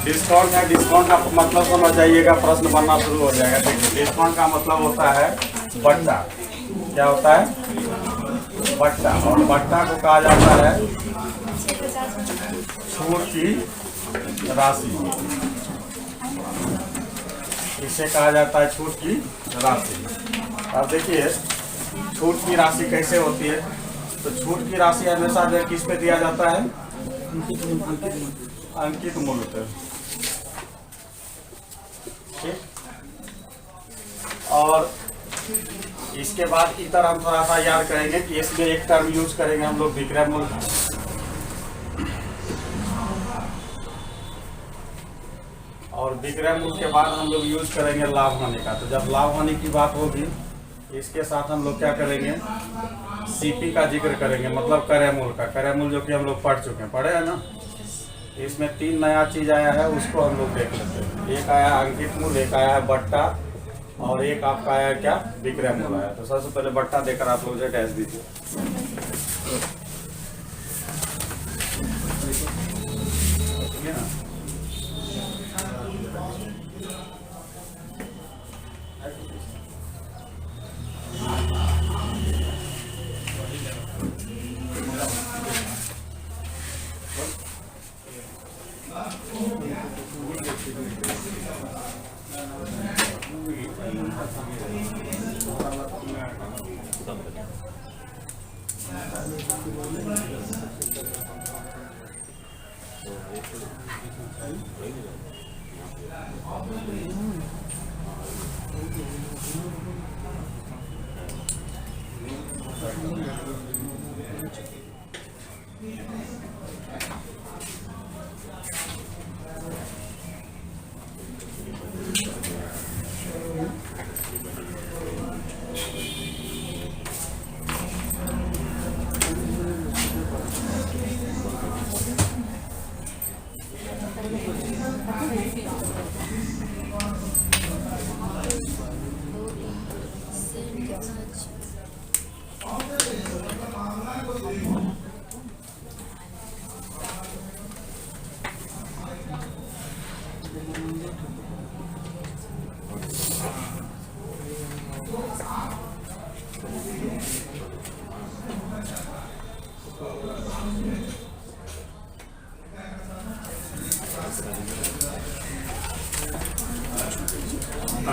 Discount है, discount का मतलब समझ जाइएगा, प्रश्न बनना शुरू हो जाएगा। देखिए डिस्काउंट का मतलब होता है बट्टा। क्या होता है? बट्टा। और बट्टा को कहा जाता है छूट की राशि। इसे कहा जाता है छूट की राशि। अब देखिए छूट की राशि कैसे होती है। तो छूट की राशि हमेशा जो किस पे दिया जाता है? अंकित मूल्य पे। ठीक। और इसके बाद इतर हम थोड़ा सा याद करेंगे कि इसमें एक टर्म यूज करेंगे हम लोग विक्रय मूल्य। और विक्रय मूल्य के बाद हम लोग यूज करेंगे लाभ हानि का। तो जब लाभ हानि की बात होगी इसके साथ हम लोग क्या करेंगे? सीपी का जिक्र करेंगे, मतलब क्रय मूल्य का। क्रय मूल्य जो कि हम लोग पढ़ चुके हैं, पढ़े हैं ना। इसमें 3 नया चीज आया है, उसको हम लोग देख लेते हैं। एक आया अंकित मूल्य, एक आया है बट्टा, और एक आपका आया क्या? विक्रय मूल्य आया। तो सबसे पहले बट्टा देकर आप लोग डैश दीजिए। ठीक है ना।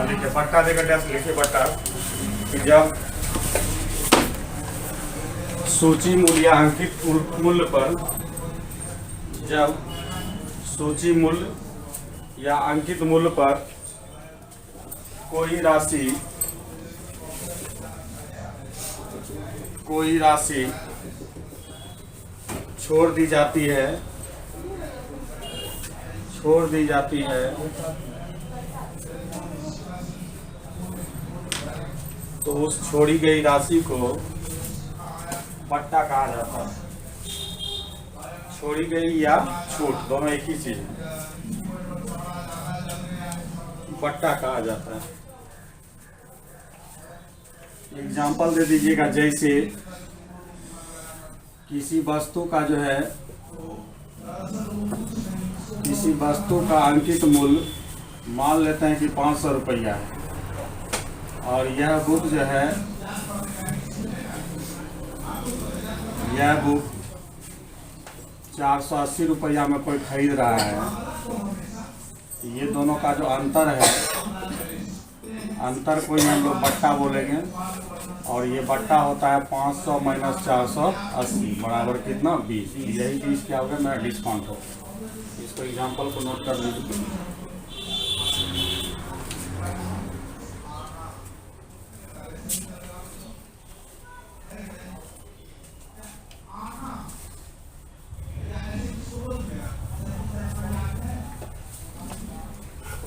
लिखिए बट्टा देकर डैश लिखिए बट्टा। कि जब सूची मूल्य या अंकित मूल्य पर, जब सूची मूल्य या अंकित मूल्य पर कोई राशि छोड़ दी जाती है तो उस छोड़ी गई राशि को बट्टा कहा जाता है। छोड़ी गई या छूट दोनों एक ही चीज है, बट्टा कहा जाता है। एग्जाम्पल दे दीजिएगा, जैसे किसी वस्तु का जो है, किसी वस्तु का अंकित मूल्य मान लेते हैं कि 500 रुपया है, और यह बुक जो है, यह बुक 480 रुपया में कोई खरीद रहा है। ये दोनों का जो अंतर है, अंतर को हम लोग बट्टा बोलेंगे। और ये बट्टा होता है 500 माइनस 480 बराबर कितना? 20। यही 20 क्या होगा? मेरा डिस्काउंट होगा। इसको एग्जाम्पल को नोट कर लीजिए।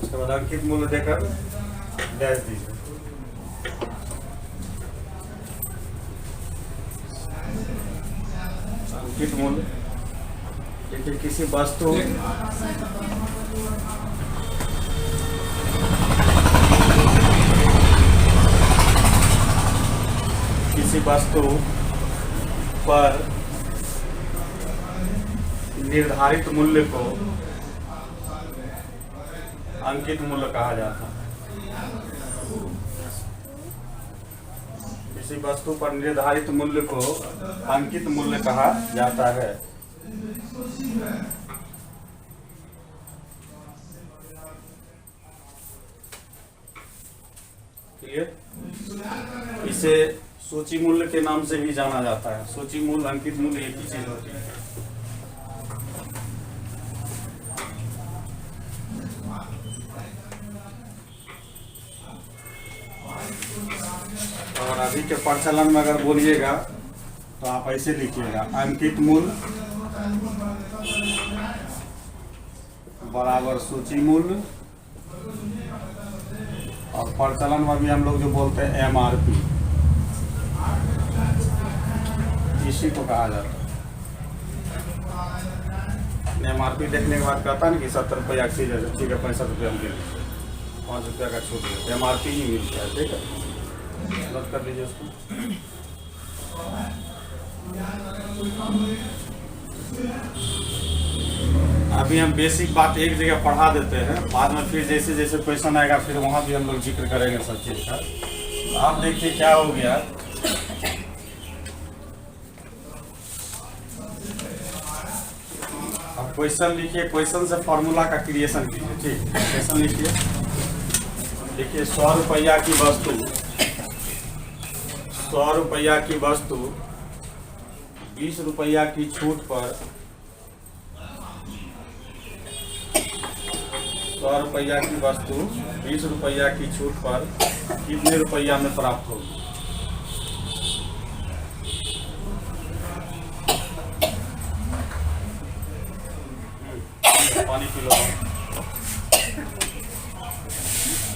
उसके बाद अंकित मूल्य देकर डैश दीजिए। अंकित मूल्य देखिए, किसी वस्तु पर निर्धारित मूल्य को अंकित मूल्य कहा जाता है। किसी वस्तु पर निर्धारित मूल्य को अंकित मूल्य कहा जाता है। क्लियर? इसे सूची मूल्य के नाम से भी जाना जाता है। सूची मूल्य अंकित मूल्य एक ही चीज होती है। और अभी के प्रचलन में अगर बोलिएगा तो आप ऐसे लिखिएगा, अंकित मूल्य बराबर सूची मूल्य। और प्रचलन में भी हम लोग जो बोलते हैं MRP, इसी को कहा जाता है। MRP देखने के बाद कहता है ना कि 70 रुपया की चीज है, ठीक है 65 रुपया हम ले लीजिए, 5 रुपया का छूट है, MRP ही मिलता है। ठीक है, नोट कर लीजिए उसको। अभी हम बेसिक बात एक जगह पढ़ा देते हैं, बाद में फिर जैसे जैसे क्वेश्चन आएगा फिर वहाँ भी हम लोग जिक्र करेंगे सब चीज़ का। तो आप देखिए क्या हो गया, अब क्वेश्चन लिखिए, क्वेश्चन से फॉर्मूला का क्रिएशन कीजिए। ठीक, क्वेश्चन लिखिए। देखिए 100 रुपया की वस्तु, 100 रुपया की वस्तु 20 रुपया की छूट पर 100 रुपया की वस्तु 20 रुपया की छूट पर कितने रुपया में प्राप्त होगी? पानी किलो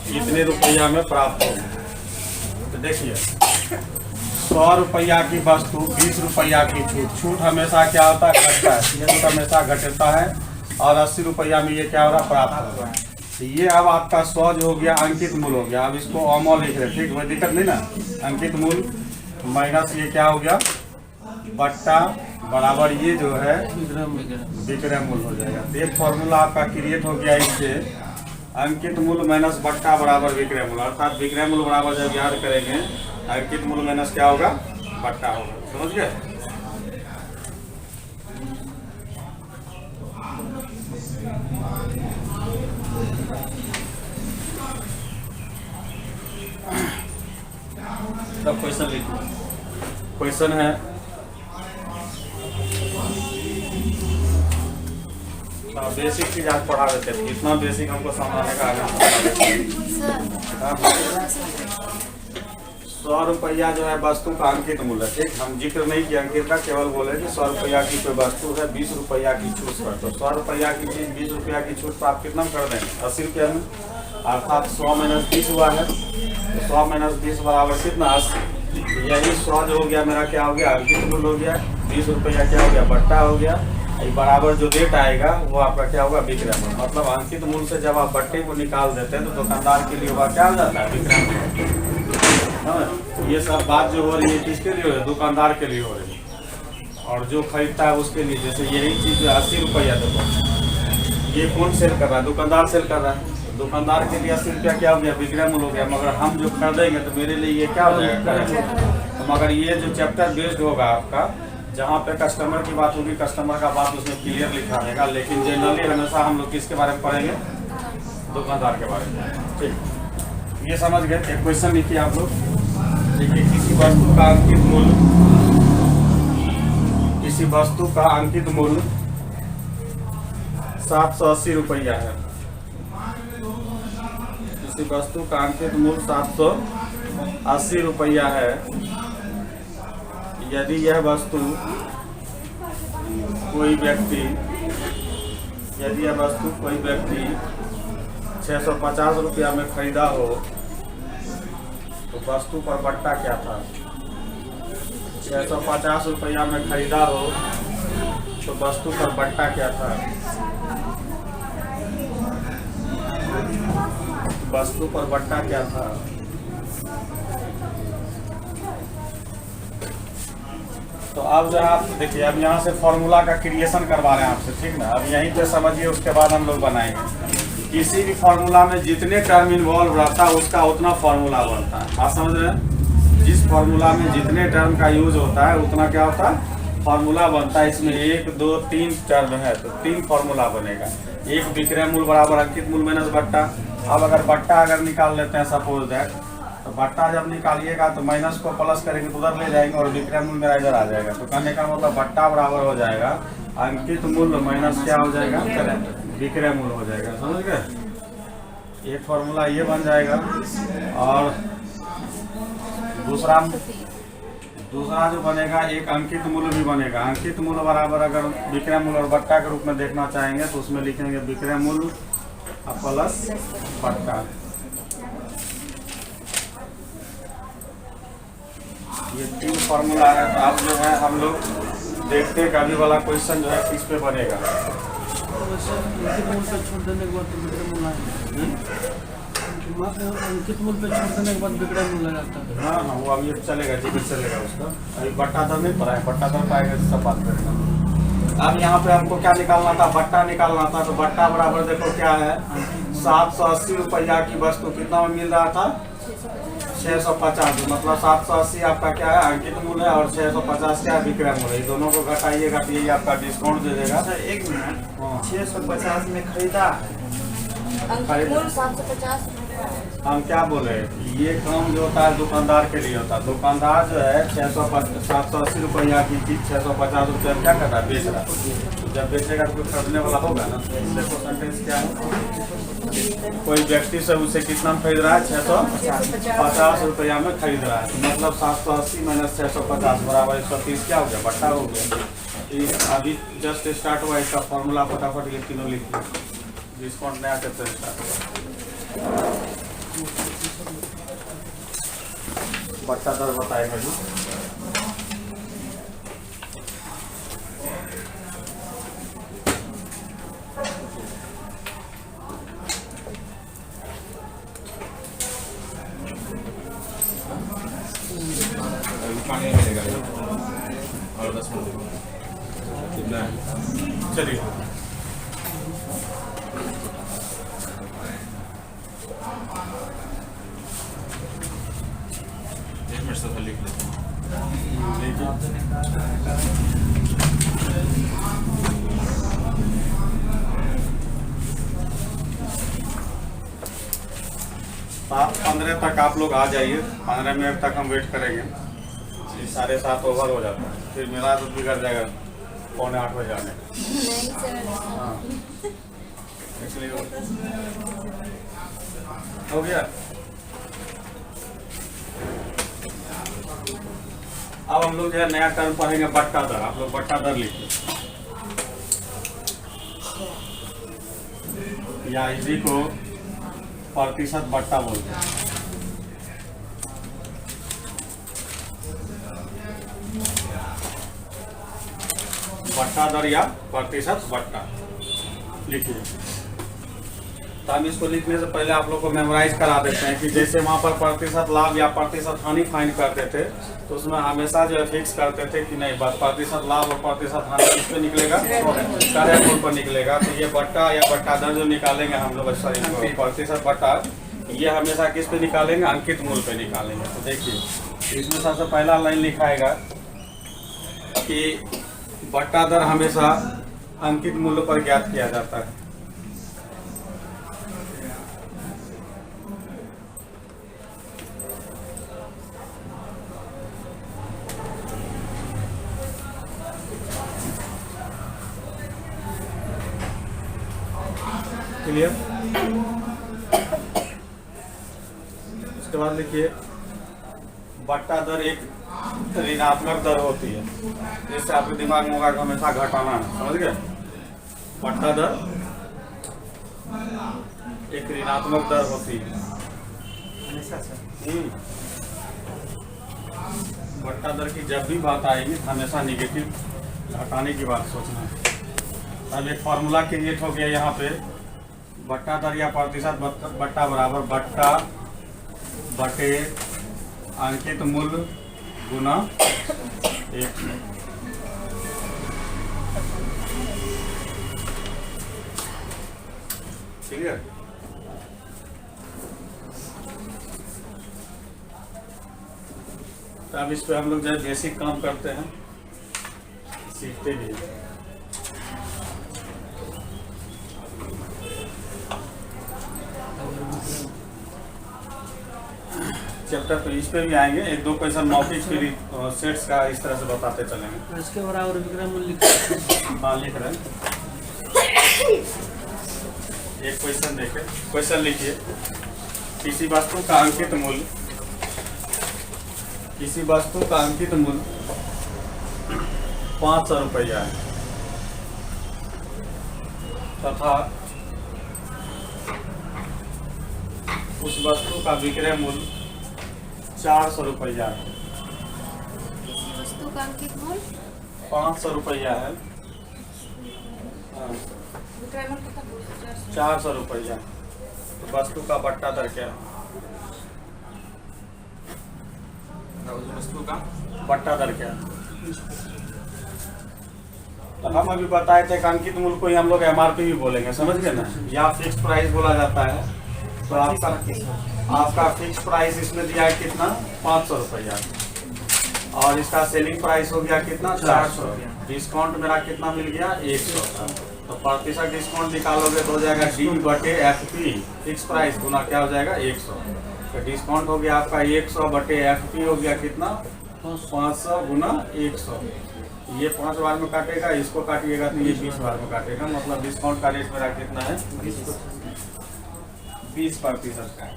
कितने रुपया में प्राप्त होगी? तो देखिए 100 रुपया की वस्तु 20 रुपया की छूट, छूट हमेशा क्या होता है, घटता है, ये छूट हमेशा घटता है। और 80 रुपया में ये क्या हो रहा है, प्राप्त हो रहा है। तो ये अब आपका 100 जो हो गया अंकित मूल्य हो गया। अब इसको अमोल लिख रहे, ठीक, कोई दिक्कत नहीं ना। अंकित मूल्य माइनस ये क्या हो गया, बट्टा बराबर ये जो है विक्रय मूल्य हो जाएगा। तो एक फॉर्मूला आपका क्रिएट हो गया इससे, अंकित मूल्य माइनस बट्टा बराबर विक्रय मूल्य, अर्थात विक्रय मूल्य बराबर जब याद करेंगे अंकित मूल्य माइनस क्या होगा, बट्टा होगा। समझ गए? तब क्वेश्चन लिखिए। क्वेश्चन है बेसिक चीज आज पढ़ा देते हैं, इतना बेसिक हमको समझाने का आगे 100 रुपया जो है वस्तु का अंकित मूल्य। ठीक, हम जिक्र नहीं किया अंकित का, केवल बोले कि 100 रुपया की कोई वस्तु है 20 रुपया की छूट पर। तो 100 रुपया की चीज 20 रुपया की छूट पर आप कितना कर देंगे, 80 रुपया में, अर्थात 100 माइनस 20 हुआ है। तो 100 माइनस 20 बराबर कितना, 80। यही 100 जो हो गया मेरा क्या हो गया, अंकित मूल्य हो गया। 20 रुपया क्या हो गया, बट्टा हो गया। बराबर जो रेट आएगा वो आपका क्या होगा, विक्रय मूल्य। मतलब अंकित मूल्य से जब आप बट्टे को निकाल देते हैं तो दुकानदार के लिए हुआ क्या हो जाता है, विक्रय मूल्य। ये सब बात जो हो रही है किसके लिए हो रही है, दुकानदार के लिए हो रही है। और जो खरीदता है उसके लिए, जैसे यही चीज 80 रुपया, देखो ये कौन सेल कर रहा है, दुकानदार सेल कर रहा है। दुकानदार के लिए 80 रुपया क्या हो गया, विक्रय मूल्य हो गया। मगर हम जो खरीदेंगे तो मेरे लिए ये क्या हो जाएगा, तो मगर ये जो चैप्टर बेस्ड होगा आपका, जहाँ पे कस्टमर की बात होगी, कस्टमर का बात उसमें क्लियर लिखा रहेगा। लेकिन जनरली हमेशा हम लोग किसके बारे में पढ़ेंगे, दुकानदार के बारे में। ठीक, ये समझ गए। एक क्वेश्चन लिखिए आप लोग। देखिए किसी वस्तु का अंकित मूल्य, किसी वस्तु का अंकित मूल्य 780 रुपया है। किसी वस्तु का अंकित मूल्य 780 रुपया है। यदि यह वस्तु कोई व्यक्ति 650 रुपया में खरीदा हो तो वस्तु पर बट्टा क्या था, 650 रुपया में खरीदा हो तो वस्तु पर बट्टा क्या था, वस्तु पर बट्टा क्या था। तो अब जो है आप देखिए, अब यहाँ से फॉर्मूला का क्रिएशन करवा रहे हैं आपसे, ठीक ना। अब यहीं पे समझिए, उसके बाद हम लोग बनाएंगे। किसी भी फॉर्मूला में जितने टर्म इन्वॉल्व रहता है उसका उतना फॉर्मूला बनता है। आप समझ रहे हैं, जिस फॉर्मूला में जितने टर्म का यूज होता है उतना क्या होता है, फॉर्मूला बनता है। इसमें 1 2 3 टर्म है तो 3 फॉर्मूला बनेगा। एक विक्रय मूल बराबर अंकित मूल माइनस बट्टा। अब अगर बट्टा अगर निकाल लेते हैं सपोज दैट, तो बट्टा जब निकालिएगा तो माइनस को प्लस करेंगे तो उधर ले जाएंगे और विक्रय मूल मेरा इधर आ जाएगा। तो कहने का मतलब बट्टा बराबर हो जाएगा अंकित मूल माइनस क्या हो जाएगा, विक्रय मूल हो जाएगा। समझ गए, एक फॉर्मूला ये बन जाएगा। और दूसरा जो बनेगा, एक अंकित मूल भी बनेगा। अंकित मूल बराबर अगर विक्रय मूल और बट्टा के रूप में देखना चाहेंगे तो उसमें लिखेंगे विक्रय मूल प्लस बट्टा। ये 3 फॉर्मूला है। तो अब जो है हम लोग देखते हैं कि अभी वाला क्वेश्चन जो है किस पे बनेगा। छोड़ देने के बाद विक्रय मूल अंकित मूल पे छोड़ देने के बाद विक्रय मूल जाता है। हाँ हाँ, वो अभी चलेगा, जिक्र चलेगा उसका। अभी बट्टा दर नहीं पड़ा है, बट्टा दर पाएगा तो सब बात करेगा। अब यहाँ पे हमको क्या निकालना था, बट्टा निकालना था। तो बट्टा बराबर देखो क्या है, 780 रुपया की वस्तु कितना में मिल रहा था, 650। मतलब 780 आपका क्या है, अंकित मूल है, और 650 क्या है, विक्रय मूल है। दोनों को घटाइएगा तो ये आपका डिस्काउंट दे देगा। सर 1 मिनट, हाँ। 650 में खरीदा, अंकित मूल 750। हम क्या बोले, ये काम जो होता है दुकानदार के लिए होता है। दुकानदार जो है 780 रुपया की चीज 650 रुपया क्या करता है, बेच रहा है। तो जब बेचेगा तो कोई खरीदने वाला होगा ना। तो इससे परसेंटेज क्या है, कोई व्यक्ति से उसे कितना में खरीद रहा है, 650 रुपया में खरीद रहा है। तो मतलब 780 माइनस 650 बराबर 130 क्या हो गया, बट्टा हो गया। अभी जस्ट स्टार्ट हुआ, इसका फॉर्मूला फटाफट ये तीनों लिख लो। डिस्काउंट नया चैप्टर स्टार्ट हुआ, बट्टा दर बताएगा जी। पानी मिलेगा और 10 मिनट चलिए, से लिख लेते हैं। सात 15 तक आप लोग आ जाइए। 15 मिनट तक हम वेट करेंगे। 7:30 ओवर हो जाता है, फिर मेरा तो बिगड़ जाएगा 7:45 बजे आने का। नहीं सर, हाँ, इसलिए हो गया। अब हम लोग जो है नया टर्म पढ़ेंगे, बट्टा दर। आप लोग बट्टा दर लिखिए, या इसी को प्रतिशत बट्टा बोलते हैं। बट्टा दर या प्रतिशत बट्टा लिखिए। तो हम इसको लिखने से पहले आप लोग को मेमोराइज करा देते हैं कि जैसे वहाँ पर प्रतिशत लाभ या प्रतिशत हानि फाइंड करते थे, तो उसमें हमेशा जो है फिक्स करते थे कि नहीं, प्रतिशत लाभ और प्रतिशत हानि किस पे निकलेगा, क्रय मूल पर निकलेगा। तो ये बट्टा या बट्टा दर जो निकालेंगे हम लोग, सॉरी प्रतिशत बट्टा, ये हमेशा किस पे निकालेंगे, अंकित मूल पे निकालेंगे। तो देखिए, इसमें सबसे पहला लाइन लिखाएगा कि बट्टा दर हमेशा अंकित मूल्य पर ज्ञात किया जाता है। क्लियर? उसके बाद लिखिए, बट्टा दर एक ऋणात्मक दर होती है। जिससे आपके दिमाग में होगा कि हमेशा घटाना है। समझ गए? बट्टा दर एक ऋणात्मक दर होती है हमेशा सर। बट्टा दर की जब भी बात आएगी हमेशा निगेटिव घटाने की बात सोचना है। अब एक फॉर्मूला क्रिएट हो गया यहाँ पे, बट्टा दर या प्रतिशत बट्टा बराबर बट्टा बटे अंकित मूल्य गुना 100। क्लियर। तो अब इस पे हम लोग जो है बेसिक काम करते हैं, सीखते भी हैं। चैप्टर तो इस पे भी आएंगे, एक दो क्वेश्चन मौखिक फिर सेट्स का इस तरह से बताते चलेंगे। तो इसके बराबर विक्रय मूल्य लिखिए। हाँ लिख रहे हैं। एक क्वेश्चन देखे, क्वेश्चन लिखिए। किसी वस्तु का अंकित मूल्य, किसी वस्तु का अंकित मूल्य 500 रुपया है तथा उस वस्तु का विक्रय मूल्य 400 रुपया है। वस्तु का अंकित मूल्य 500 रुपया है, हाँ, विक्रय मूल्य कितना बोला? 400 रुपया। तो वस्तु का बट्टा दर क्या है? उस वस्तु का बट्टा दर क्या है? तो हम अभी बताए थे कि अंकित मूल्य को ही हम लोग एमआरपी भी बोलेंगे, समझ गए ना, या फिक्स प्राइस बोला जाता है। तो आपका फिक्स प्राइस इसमें दिया है कितना? 500 रुपया, और इसका सेलिंग प्राइस हो गया कितना? 400। डिस्काउंट मेरा कितना मिल गया? 100। तो प्रतिशत डिस्काउंट निकालोगे तो हो जाएगा D/FP, फिक्स प्राइस गुना क्या हो जाएगा? 100। तो डिस्काउंट हो गया आपका 100/FP हो गया कितना? 500 गुना 100। ये 5 बार में काटेगा, इसको काटिएगा तो ये 20 बार में काटेगा, मतलब डिस्काउंट का रेट मेरा कितना है? 20% का है।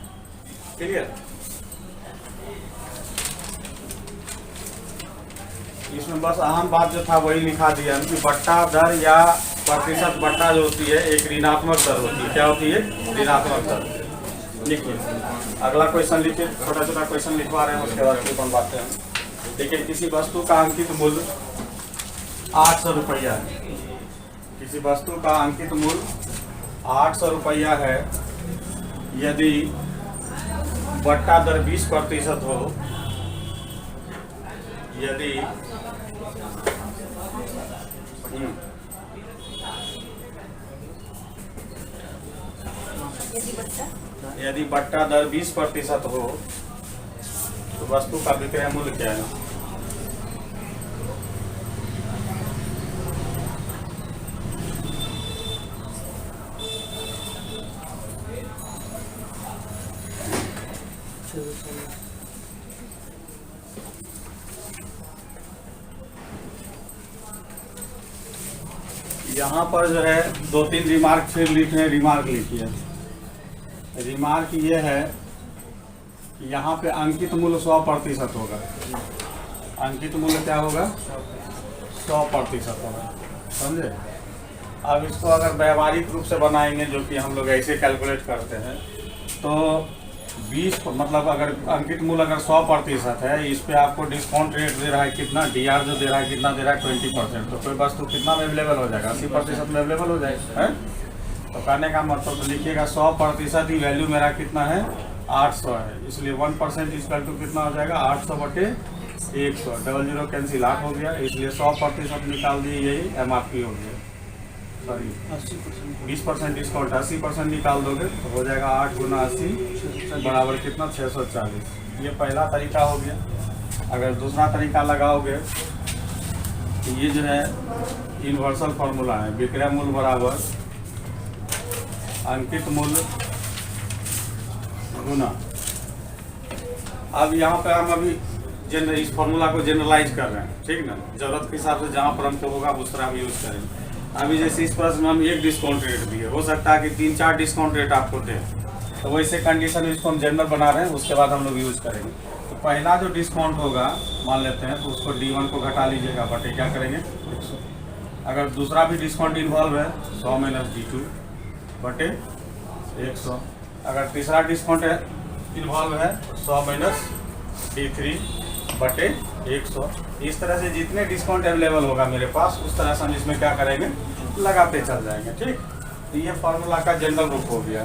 क्लियर। इसमें बस अहम बात जो था वही लिखा दिया कि बट्टा दर या प्रतिशत बट्टा जो होती है एक ऋणात्मक दर होती है। क्या होती है? ऋणात्मक दर। लिखिए अगला क्वेश्चन लिखिए, छोटा छोटा क्वेश्चन लिखवा रहे हैं, उसके बाद फिर बनवाते हैं। देखिए किसी वस्तु का अंकित मूल्य 800 रुपया है। किसी वस्तु का अंकित मूल्य 800 रुपया है। यदि बट्टा दर 20% हो, यदि यदि बट्टा दर 20% हो तो वस्तु का विक्रय मूल्य क्या है? यहाँ पर जो है 2-3 रिमार्क फिर लिखे हैं। रिमार्क लिखिए। रिमार्क ये है कि यहाँ पे अंकित मूल्य 100% होगा। अंकित मूल्य क्या होगा? 100% होगा, समझे। अब इसको अगर व्यवहारिक रूप से बनाएंगे, जो कि हम लोग ऐसे कैलकुलेट करते हैं, तो 20 मतलब अगर अंकित मूल्य अगर 100% है, इस पे आपको डिस्काउंट रेट दे रहा है कितना? DR जो दे रहा है कितना दे रहा है? 20%। तो कोई वस्तु कितना में अवेलेबल हो जाएगा? 80% में अवेलेबल हो जाएगा, है। तो कहने का मतलब तो लिखिएगा 100% ही वैल्यू मेरा कितना है? 800 है। इसलिए 1% इक्वल टू कितना हो जाएगा? 800/100। 00 कैंसिल 8 हो गया, इसलिए 100% निकाल दिए, यही MRP हो गया। सॉरी 20% डिस्काउंट 80% निकाल दोगे तो हो जाएगा 8 गुना 80 बराबर कितना? 640। ये पहला तरीका हो गया। अगर दूसरा तरीका लगाओगे तो ये जो है यूनिवर्सल फार्मूला है, विक्रय मूल्य बराबर अंकित मूल्य गुना। अब यहाँ पे हम अभी इस फार्मूला को जनरलाइज कर रहे हैं, ठीक ना। जरूरत के हिसाब से जहाँ पर हमको होगा उस तरह हम यूज़ करेंगे। अभी जैसे इस प्रश्न में हम एक डिस्काउंट रेट दिए, हो सकता है कि 3-4 डिस्काउंट रेट आपको दें, तो वैसे कंडीशन में इसको हम जनरल बना रहे हैं, उसके बाद हम लोग यूज़ करेंगे। तो पहला जो डिस्काउंट होगा मान लेते हैं, तो उसको D1 को घटा लीजिएगा, बटे क्या करेंगे? 100। अगर दूसरा भी डिस्काउंट इन्वॉल्व है 100 - D2 बटे 100। अगर तीसरा डिस्काउंट इन्वॉल्व है 100 - D3 बटे 100। इस तरह से जितने डिस्काउंट अवेलेबल होगा मेरे पास, उस तरह से हम इसमें क्या करेंगे? लगाते चल जाएंगे, ठीक। तो ये फार्मूला का जनरल रूप हो गया।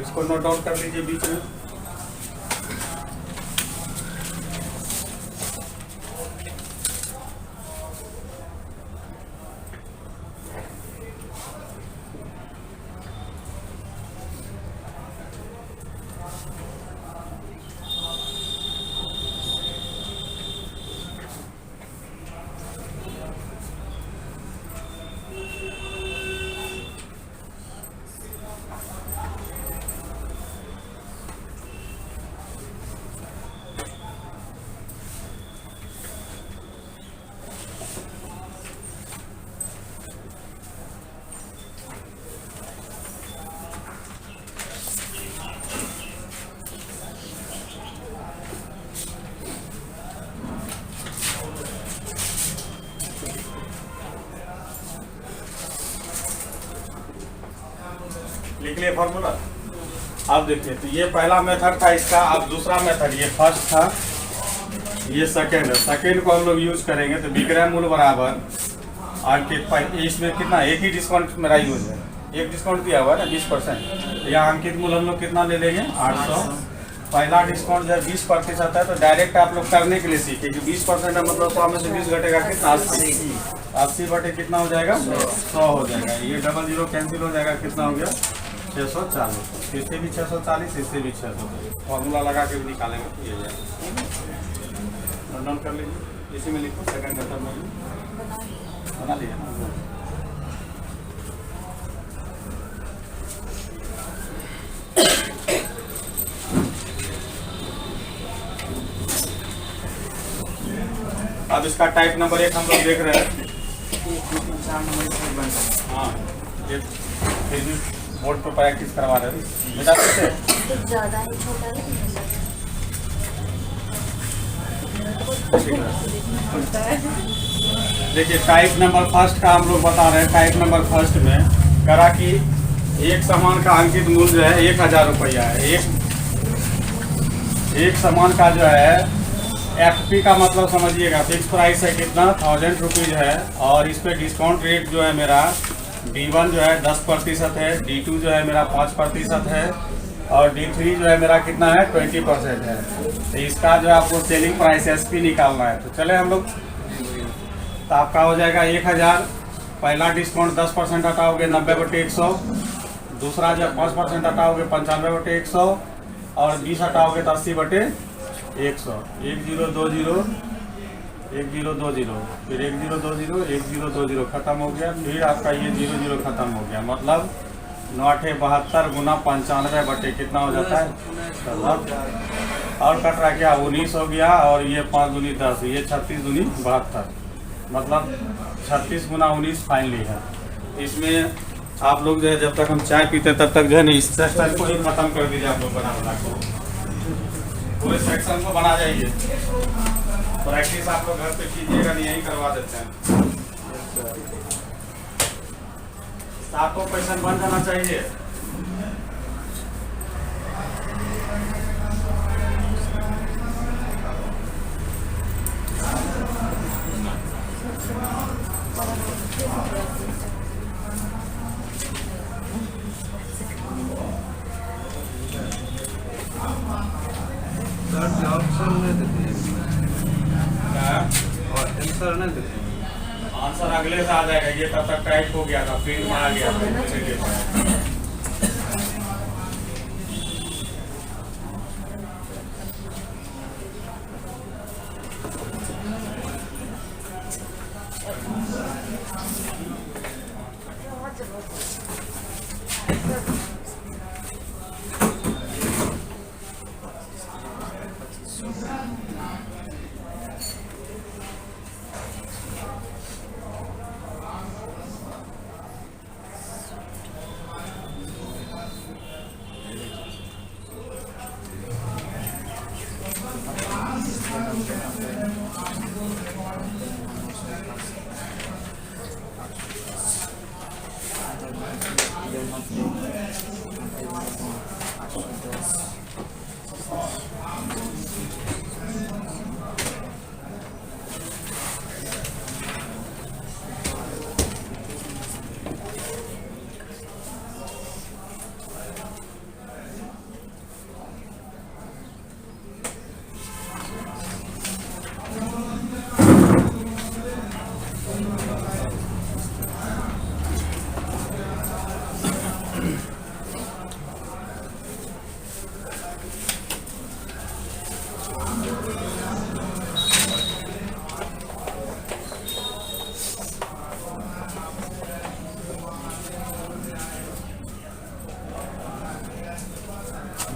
इसको नोट डाउन कर लीजिए बीच में। लिख लिए फॉर्मूला। अब देखिए, तो ये पहला मेथड था इसका। अब दूसरा मेथड, ये फर्स्ट था, ये सेकेंड है। सेकेंड को हम लोग यूज करेंगे तो विक्रय मूल्य बराबर अंकित, इसमें कितना, एक ही डिस्काउंट मेरा यूज है, एक डिस्काउंट दिया हुआ है ना 20%। यहाँ अंकित मूल्य हम लोग कितना ले लेंगे, 800। पहला डिस्काउंट जो है 20% है, तो डायरेक्ट आप लोग करने के लिए सीखे कि 20% है, मतलब 100 में से 20 घटेगा कितना, 80 बटे कितना हो जाएगा, 100 हो जाएगा। ये डबल जीरो कैंसिल हो जाएगा, कितना हो गया, 640। इससे भी 640, इससे भी 640। फॉर्मूला लगा के भी निकालेंगे तो ये जाएगा। नोट कर लीजिए, इसी में लिखो, सेकंड मेथड में बना लिया ना। अब इसका टाइप नंबर 1 हम लोग देख रहे हैं। हाँ, ये फिर भी बोर्ड पर प्रैक्टिस करवा रहे हैं बेटा। कुछ ज़्यादा ही छोटा नहीं देखिए, टाइप नंबर फर्स्ट का हम लोग बता रहे हैं। टाइप नंबर फर्स्ट में करा कि एक सामान का अंकित मूल्य जो है 1000 रुपया है। एक सामान का जो है FP का मतलब समझिएगा, फिक्स प्राइस है कितना, 1000 रुपीज़ है। और इस पर डिस्काउंट रेट जो है मेरा D1 जो है 10% है, D2 जो है मेरा 5% है, और D3 जो है मेरा कितना है, 20% है। तो इसका जो है आपको सेलिंग प्राइस SP निकालना है। तो चले हम लोग, तो आपका हो जाएगा 1000। पहला डिस्काउंट 10% हटाओगे 90/100, दूसरा जो 5% हटाओगे 95/100, और 20 हटाओगे तो 80/100। 1020, 1020, फिर 1020, 1020 खत्म हो गया। फिर आपका ये 00 खत्म हो गया, मतलब 9×8 = 72 गुना 95 बटे कितना हो जाता है, 16। और कट रहा क्या, 19 हो गया। और ये 5 दूनी 10, ये 36 दूनी 72, मतलब 36 गुना 19 फाइनली है। इसमें आप लोग जो है, जब तक हम चाय पीते तब तक जो है ना, इस सेक्शन को ही खत्म कर दीजिए आप लोग बना को, पूरे सेक्शन को बना जाइए। प्रैक्टिस आप लोग घर पे कीजिएगा, नहीं यही करवा देते हैं। सातों क्वेश्चन बन जाना चाहिए। आंसर अगले से आ जाएगा, ये तब तक टाइप हो गया था, प्रिंट में आ गया था।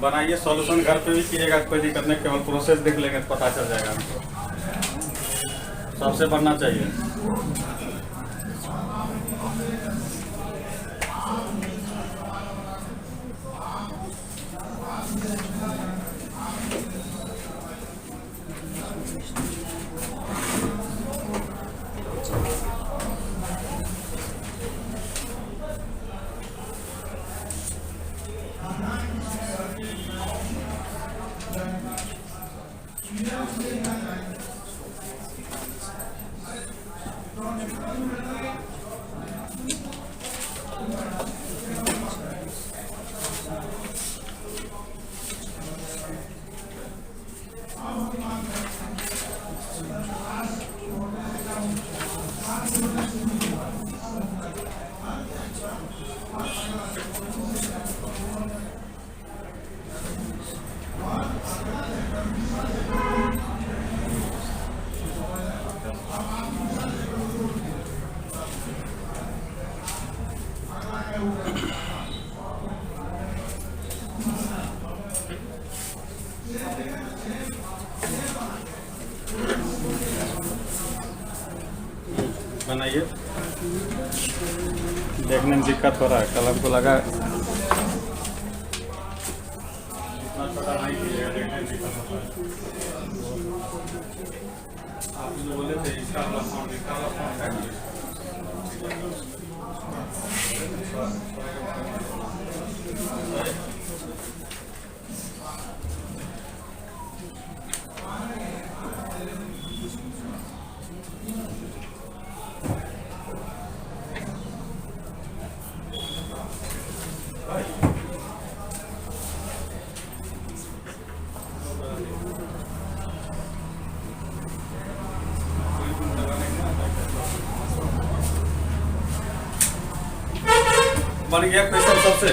बनाइए, सॉल्यूशन घर पे भी कीजिएगा, कोई दिक्कत नहीं, केवल प्रोसेस देख लेंगे तो पता चल जाएगा हमको। सबसे बनना चाहिए। बनाइए। देखने में दिक्कत हो रहा है, कलम को लगा इतना छोटा नहीं कीजिएगा, देखने में दिक्कत होता है। आप जो बोले थे इसका वाला फोन चाहिए। बन गया क्वेश्चन सबसे,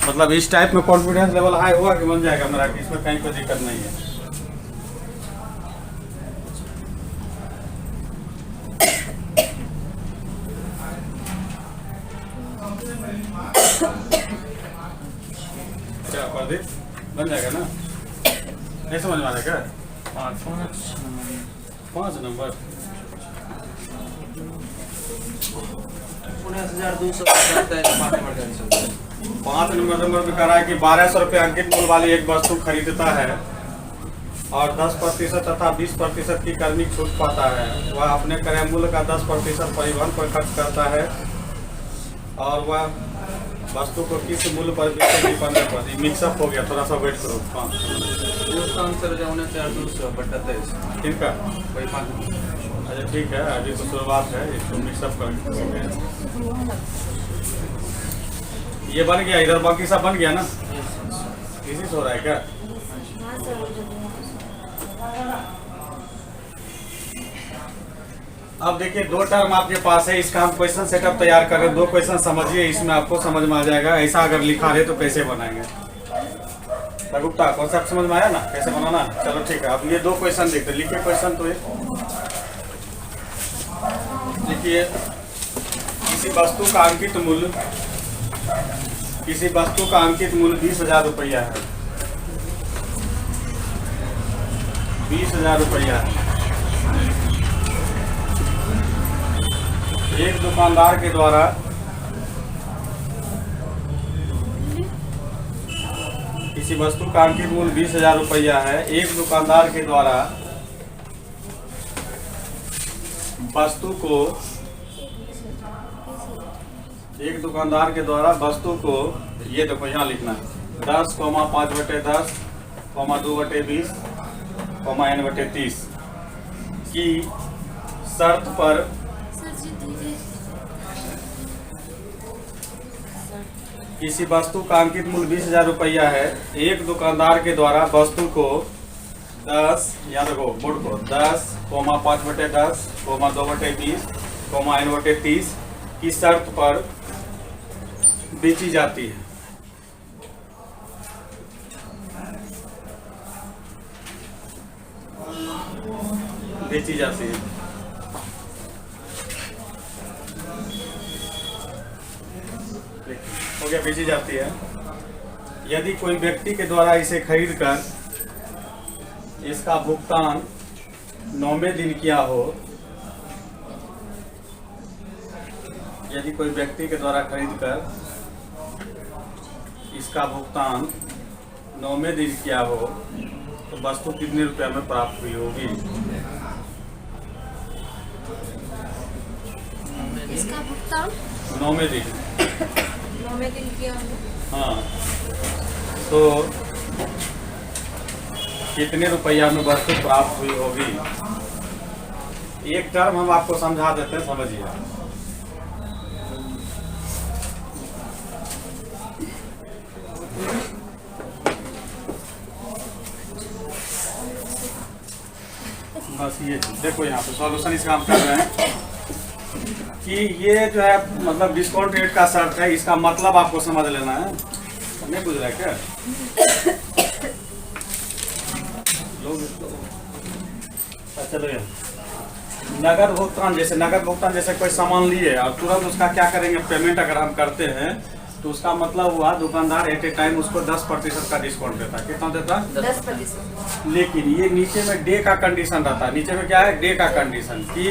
मतलब इस टाइप में कॉन्फिडेंस लेवल हाई हुआ कि बन जाएगा मेरा, कि इसमें कहीं कोई दिक्कत नहीं है। क्या प्रदीप बन जाएगा ना? नहीं समझ में आ जाएगा? 5 नंबर 19,200 5 नंबर में कह रहा है कि 1200 रुपये अंकित मूल्य वाली एक वस्तु खरीदता है और 10% तथा 20% की कर्मिक छूट पाता है। वह अपने क्रय मूल्य का 10% परिवहन पर खर्च करता है और वह वस्तु को किस मूल्य पर बेचेगी 15%। मिक्सअप हो गया, थोड़ा सा वेट करो। हाँ उसका आंसर हो जाए 19,200 बटा 23। ठीक है, वही 5 अच्छा ठीक है, अभी तो शुरुआत है, इसको मिक्सअप कर। ये बन गया, इधर बाकी सब बन गया ना? इसी से हो रहा है क्या? हाँ सर। अब देखिए 2 टर्म आपके पास है, इसका हम क्वेश्चन सेटअप तैयार कर रहे हैं। 2 क्वेश्चन समझिए, इसमें आपको समझ में आ जाएगा। ऐसा अगर लिखा रहे तो कैसे बनाएंगे? गुप्ता कॉन्सेप्ट समझ में आया ना कैसे बनाना? चलो ठीक है, अब ये 2 क्वेश्चन देखते हैं। लिखिए क्वेश्चन तो ये लिखिए, किसी वस्तु का अंकित मूल्य 20,000 रुपया है। 20,000 रुपया है। एक दुकानदार के द्वारा किसी वस्तु का अंकित मूल्य 20,000 रुपया है। एक दुकानदार के द्वारा वस्तु को ये देखो यहाँ लिखना है 10, 5/10, 2/20, n/30 की शर्त पर किसी वस्तु का अंकित मूल्य 20,000 रुपया है। एक दुकानदार के द्वारा वस्तु को 10, याद रखो बोर्ड को 10, 5/10, 2/20, n/30 की शर्त पर बेची जाती है। बेची जाती है। हो गया, बेची जाती है। यदि कोई व्यक्ति के द्वारा इसे खरीदकर इसका भुगतान 9वें दिन किया हो, यदि कोई व्यक्ति के द्वारा खरीदकर इसका भुगतान 9वें दिन किया हो तो वस्तु कितने रुपया में प्राप्त हुई होगी? इसका भुगतान 9वें दिन। 9वें दिन किया। हाँ, तो कितने रुपया में वस्तु प्राप्त हुई होगी। एक टर्म हम आपको समझा देते हैं, समझिए। बस ये देखो, यहाँ पे सॉल्यूशन इसका हम कर रहे हैं कि ये जो है मतलब डिस्काउंट रेट का शर्त है, इसका मतलब आपको समझ लेना है। नहीं बुझ रहा है क्या लोग? चलो, नगद भुगतान, जैसे कोई सामान लिए और तुरंत उसका क्या करेंगे, पेमेंट अगर हम करते हैं तो उसका मतलब हुआ दुकानदार एट ए टाइम उसको 10% का डिस्काउंट देता है। कितना देता है? 10%। लेकिन ये नीचे में डे का कंडीशन रहता है। नीचे में क्या है? डे का कंडीशन, कि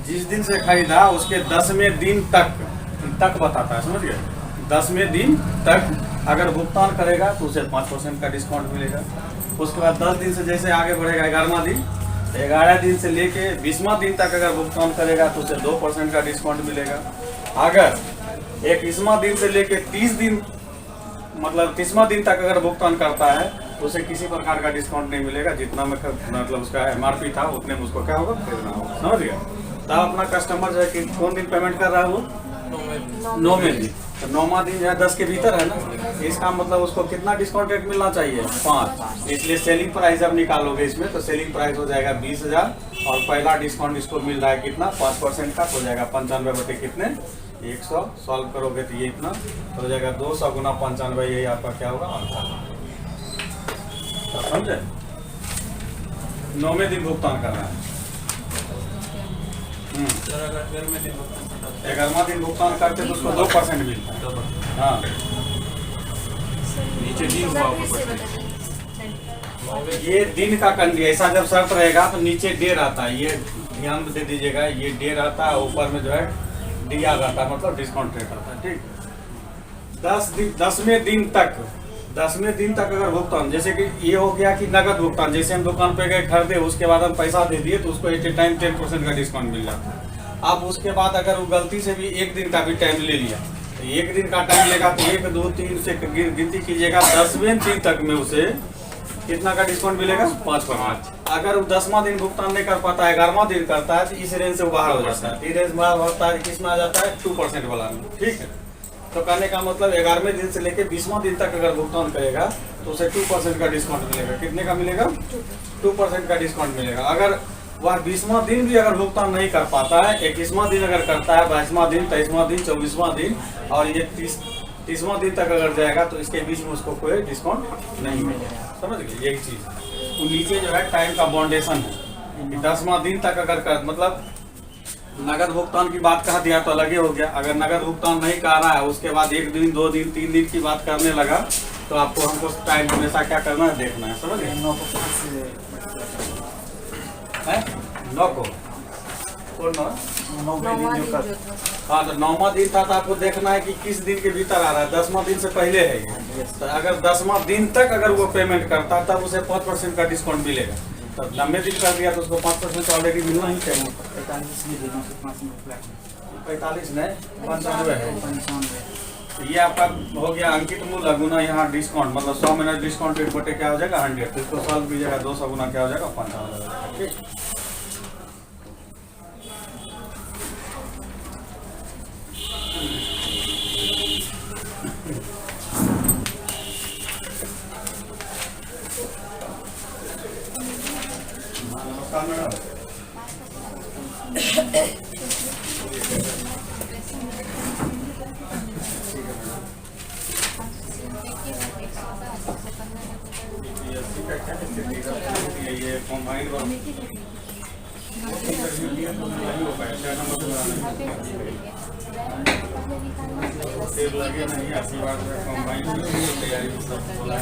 जिस दिन से खरीदा उसके 10वें दिन तक बताता है, समझ गए? 10वें दिन तक अगर भुगतान करेगा तो उसे 5% का डिस्काउंट मिलेगा। उसके बाद 10 दिन से जैसे आगे बढ़ेगा 11वां दिन, 11 दिन से लेके 20वां दिन तक अगर भुगतान करेगा तो उसे 2% का डिस्काउंट मिलेगा। अगर 21वां दिन से लेके 30 दिन मतलब 30वां दिन तक अगर भुगतान करता है तो उसे किसी प्रकार का डिस्काउंट नहीं मिलेगा। जितना में मतलब उसका MRP था उतने में उसको क्या होगा, खरीदना होगा, समझ गया? तब अपना कस्टमर जो है कि कौन दिन पेमेंट कर रहा है वो 9वें दिन। तो 9वां दिन जो है 10 के भीतर है ना, इसका मतलब उसको कितना डिस्काउंट रेट मिलना चाहिए? 5। इसलिए सेलिंग प्राइस जब निकालोगे इसमें तो सेलिंग प्राइस हो जाएगा 20,000 और पहला डिस्काउंट इसको मिल रहा है कितना? 5% का, हो जाएगा 95 बटे कितने? 100। सॉल्व करोगे तो ये इतना हो जाएगा, 200 गुना 95, यही आपका क्या होगा? तो समझे? 9वें दिन भुगतान करना है। 11वां दिन भुगतान करते तो उसको 2% मिलता है। हाँ, नीचे दिन हुआ ऊपर ये दिन का कंडी ऐसा जब शर्त रहेगा तो नीचे डे रहता है, ये ध्यान दे दीजिएगा। ये डे रहता है, ऊपर में जो है दिया रहता है, मतलब डिस्काउंट रेट रहता है। ठीक, 10वें दिन तक अगर भुगतान, जैसे कि ये हो गया कि नगद भुगतान, जैसे हम दुकान पे गए खरीदे, उसके बाद हम पैसा दे दिए तो उसको एट ए टाइम 10% का डिस्काउंट मिल जाता है। अब उसके बाद अगर वो गलती से भी एक दिन का भी टाइम ले लिया तो एक दिन का टाइम लेगा तो 1, 2, 3 से गिनती कीजिएगा, 10वें दिन तक में उसे कितना का डिस्काउंट मिलेगा? 5%। अगर वो 10वां दिन भुगतान नहीं कर पाता है, 11वां दिन करता है तो इस रेंज से बाहर हो जाता है। रेंज बाहर होता है, किसमें आ जाता है? 2% वाला में। ठीक है, तो कहने का मतलब 11वें दिन से लेके 20वां दिन तक अगर भुगतान करेगा तो उसे 2% का डिस्काउंट मिलेगा। कितने का मिलेगा? 2% का डिस्काउंट मिलेगा। अगर वह 20वां दिन भी अगर भुगतान नहीं कर पाता है, 21वां दिन अगर करता है, 22वां दिन, 23वां दिन, 24वां दिन और ये 30वां दिन तक अगर जाएगा तो इसके बीच में उसको कोई डिस्काउंट नहीं मिलेगा। समझ गए? यही चीज तो नीचे जो है टाइम का बाउंडेशन है कि 10वां दिन तक अगर कर, मतलब नगद भुगतान की बात कह दिया तो अलग ही हो गया। अगर नगद भुगतान नहीं कर रहा है, उसके बाद 1 दिन, 2 दिन, 3 दिन की बात करने लगा तो आपको हमको टाइम हमेशा क्या करना है? देखना है। समझ गए? 9 को कौन 9वां दिन जो था। हाँ, तो 9वां दिन था तो आपको देखना है कि किस दिन के भीतर आ रहा है। 10वां दिन से पहले है ये। तो अगर 10वां दिन तक अगर वो पेमेंट करता है तब उसे 5% का डिस्काउंट मिलेगा। तो लंबे दिन कर दिया तो उसको 5% ऑलरेडी मिलना ही चाहिए। 45 नहीं 95 है। ये आपका हो गया अंकित मूल्य गुना यहाँ डिस्काउंट, मतलब 100 में डिस्काउंट रेट बटे क्या हो जाएगा? 100। तो इसको सॉल्व कीजिएगा, 200 गुना क्या हो जाएगा? 55 हो जाएगा। ठीक, नमस्कार मैडम। ये कंबाइंड लगे नहीं, आपकी बात कंबाइंड तैयारी सब बोला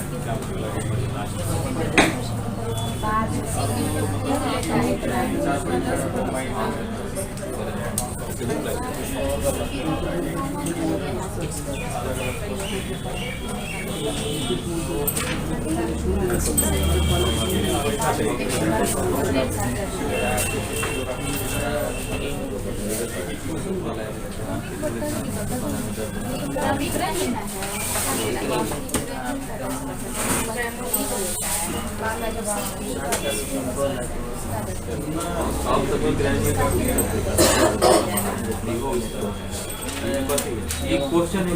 आप तो ग्रेजुएट एक क्वेश्चन है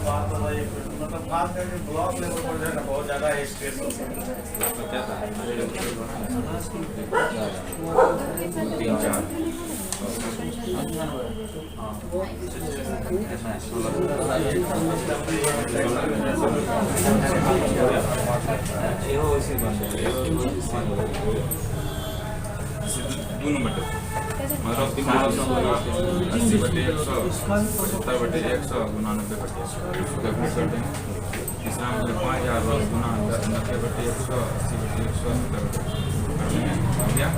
बात तो भाई मतलब खास करके ब्लॉक लेवल पर जो है ना बहुत ज़्यादा स्ट्रेस होता है। दो नंबर मतलब 80/170/190/100 कैलकुलेट कर देंगे। तीसरा मतलब 5000 गुना 90/180/170 कर देंगे। हो गया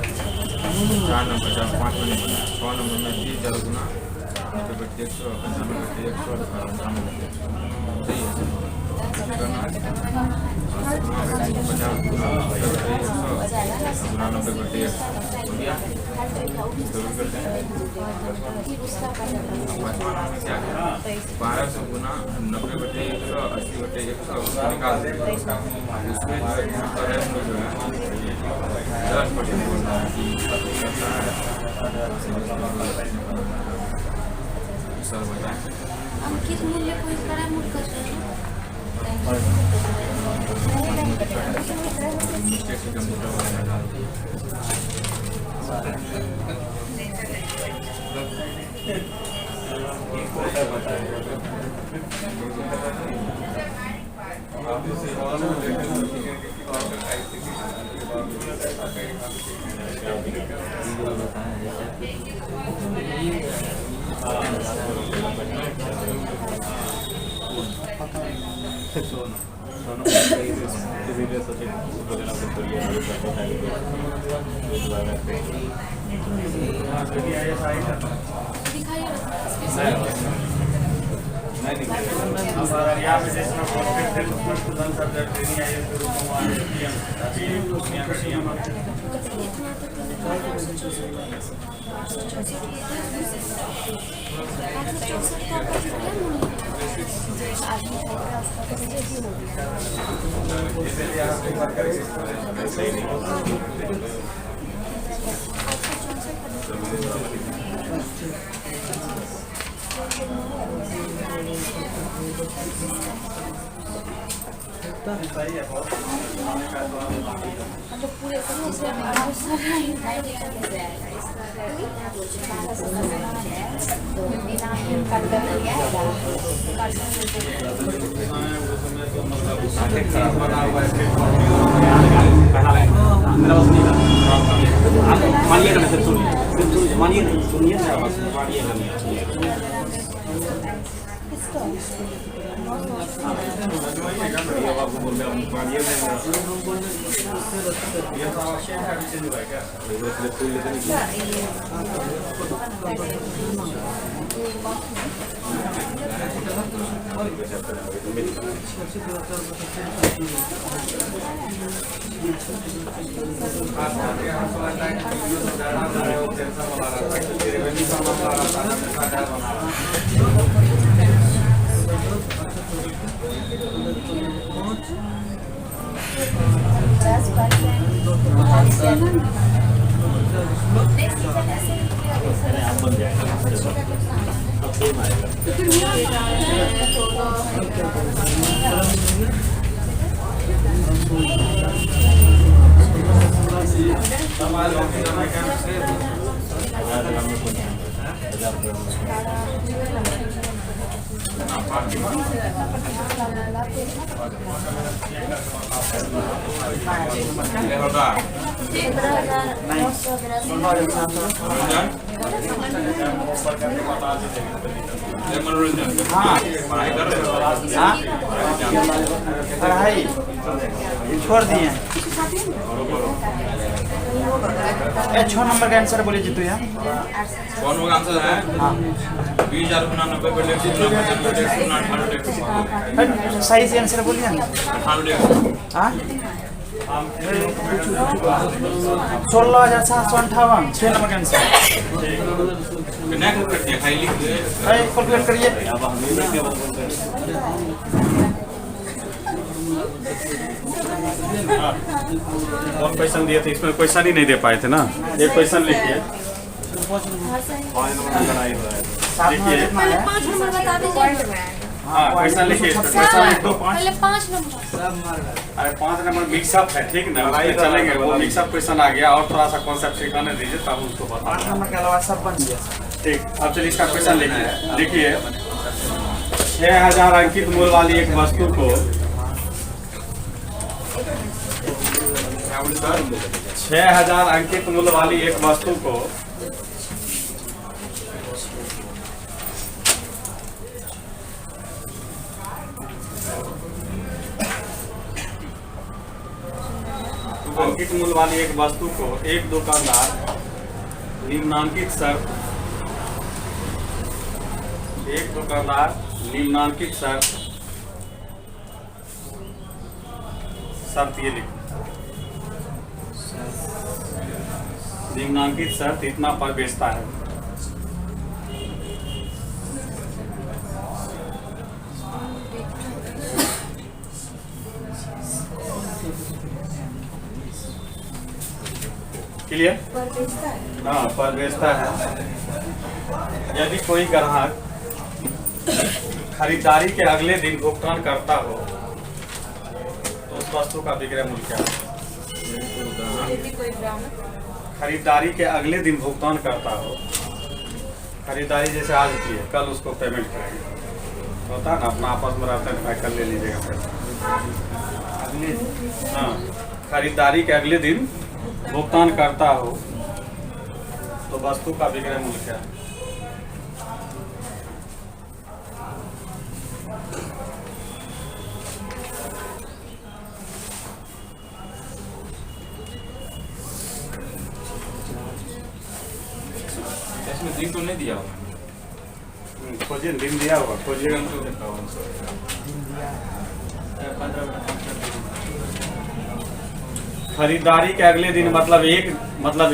4 नंबर 5 नंबर 6 नंबर में 30,000 गुना 90/195/100 सही है करना है। 50 गुना 90/100 हो गया जरूर करते हैं। 1200 गुना 90/100 80/100 निकाल दें। उसमें जो है जो है 10% बोलना है सर बताएं अंकित मूल्य को इस तरह मूल कर रहे हैं कैसे कंप्यूटर वाला डाल यहाँ पे जिसमें स्टूडेंट सब्जेक्ट ट्रेनिंग आई के रूप में अभी दुनिया का नियम सही है बहुत मतलब पूरे समय से आराम से नहीं देखा जाएगा मनोरंजन हाँ पढ़ाई कर रहे हो? हाँ पढ़ाई ये छोड़ दिए। ए 6 नंबर का आंसर बोलिए जीतू यार। कौन होगा आंसर है? हाँ 20,90 पे लेके 98 सही से आंसर बोलिए ना। हाँ 16,758 6 नंबर का आंसर। कनेक्ट कर दिया खाली लिख दे। कैलकुलेट करिए। और क्वेश्चन दिए थे, इसमें क्वेश्चन ही नहीं दे पाए थे ना। एक क्वेश्चन लिखिए, लिखिए। पहले 5 नंबर बता दीजिए। हाँ क्वेश्चन लिखिए, क्वेश्चन लिख दो 5। पहले 5 नंबर। अरे 5 नंबर मिक्सअप है, ठीक ना, उसमें चलेंगे। वो मिक्सअप क्वेश्चन आ गया, और थोड़ा सा कॉन्सेप्ट सिखाने दीजिए तब उसको 8 बता। नंबर के अलावा सब बन गया। ठीक, अब चलिए इसका क्वेश्चन लिखिए। लिखिए 6000 अंकित मूल्य वाली एक वस्तु को 6000 अंकित मूल्य वाली एक वस्तु को अंकित मूल्य वाली एक वस्तु को एक दुकानदार निम्नांकित शर्त ये लिखो। निम्नांकित शर्त इतना पर बेचता है। क्लियर? हाँ पर बेचता है। यदि कोई ग्राहक खरीदारी के अगले दिन भुगतान करता हो तो उस वस्तु का विक्रय मूल्य क्या है? खरीदारी के अगले दिन भुगतान करता हो, खरीदारी जैसे आज की है, कल उसको पेमेंट करेंगे, होता है ना, अपना आपस में रहता है, भाई कल ले लीजिएगा पैसा। अगले, हाँ खरीदारी के अगले दिन भुगतान करता हो तो वस्तु का विक्रय मूल्य क्या है? इसमें दिन तो नहीं दिया होगा। खोजिए, दिन दिया होगा, खोजिएगा। खरीदारी के अगले दिन मतलब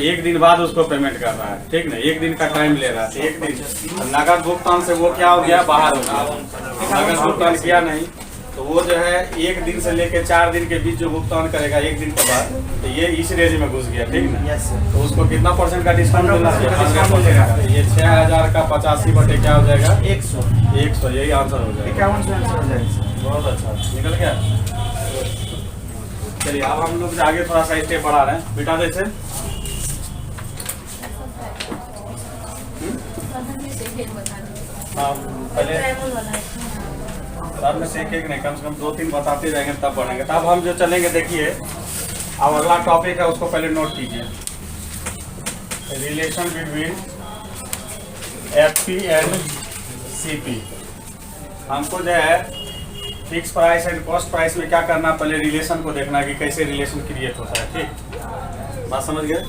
एक दिन बाद उसको पेमेंट कर रहा है, ठीक ना, एक दिन का टाइम ले रहा है। एक दिन नगद भुगतान से वो क्या हो गया, बाहर हो गया। नगद भुगतान किया नहीं तो वो जो है एक दिन से लेके 4 दिन के बीच जो भुगतान करेगा एक दिन के बाद, तो ये इस रेंज में घुस गया, ठीक ना। Yes sir. तो उसको कितना % का डिस्काउंट मिलना चाहिए? 15%। ये 6000 का 85 बटे क्या हो जाएगा? 100 यही आंसर हो जाएगा। 51 आंसर हो जाएगा। बहुत अच्छा, निकल गया। चलिए अब हम लोग आगे थोड़ा सा स्टेप बढ़ा रहे हैं, बिटा देते। हाँ पहले सब में से एक नहीं, कम से कम 2-3 बताते जाएंगे तब बढ़ेंगे। तब हम जो चलेंगे, देखिए अब अगला टॉपिक है, उसको पहले नोट कीजिए। Relation between FP and CP। हमको जो है fix price and cost price में क्या करना, पहले रिलेशन को देखना कि कैसे रिलेशन क्रिएट होता है, ठीक, बात समझ गए।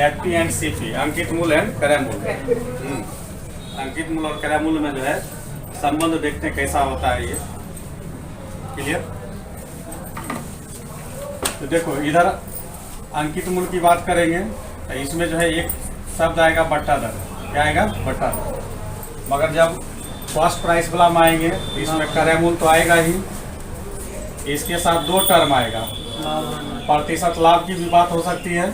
FP एंड CP, अंकित मूल्य एंड क्रय मूल्य। अंकित मूल्य और क्रय मूल्य में जो है संबंध देखते हैं कैसा होता है ये। क्लियर? तो देखो इधर अंकित मूल्य की बात करेंगे तो इसमें जो है एक शब्द आएगा बट्टा दर। क्या आएगा? बट्टा दर। मगर जब कॉस्ट प्राइस वाला में आएंगे तो इसमें क्रय मूल्य तो आएगा ही, इसके साथ 2 टर्म आएगा। प्रतिशत लाभ की भी बात हो सकती है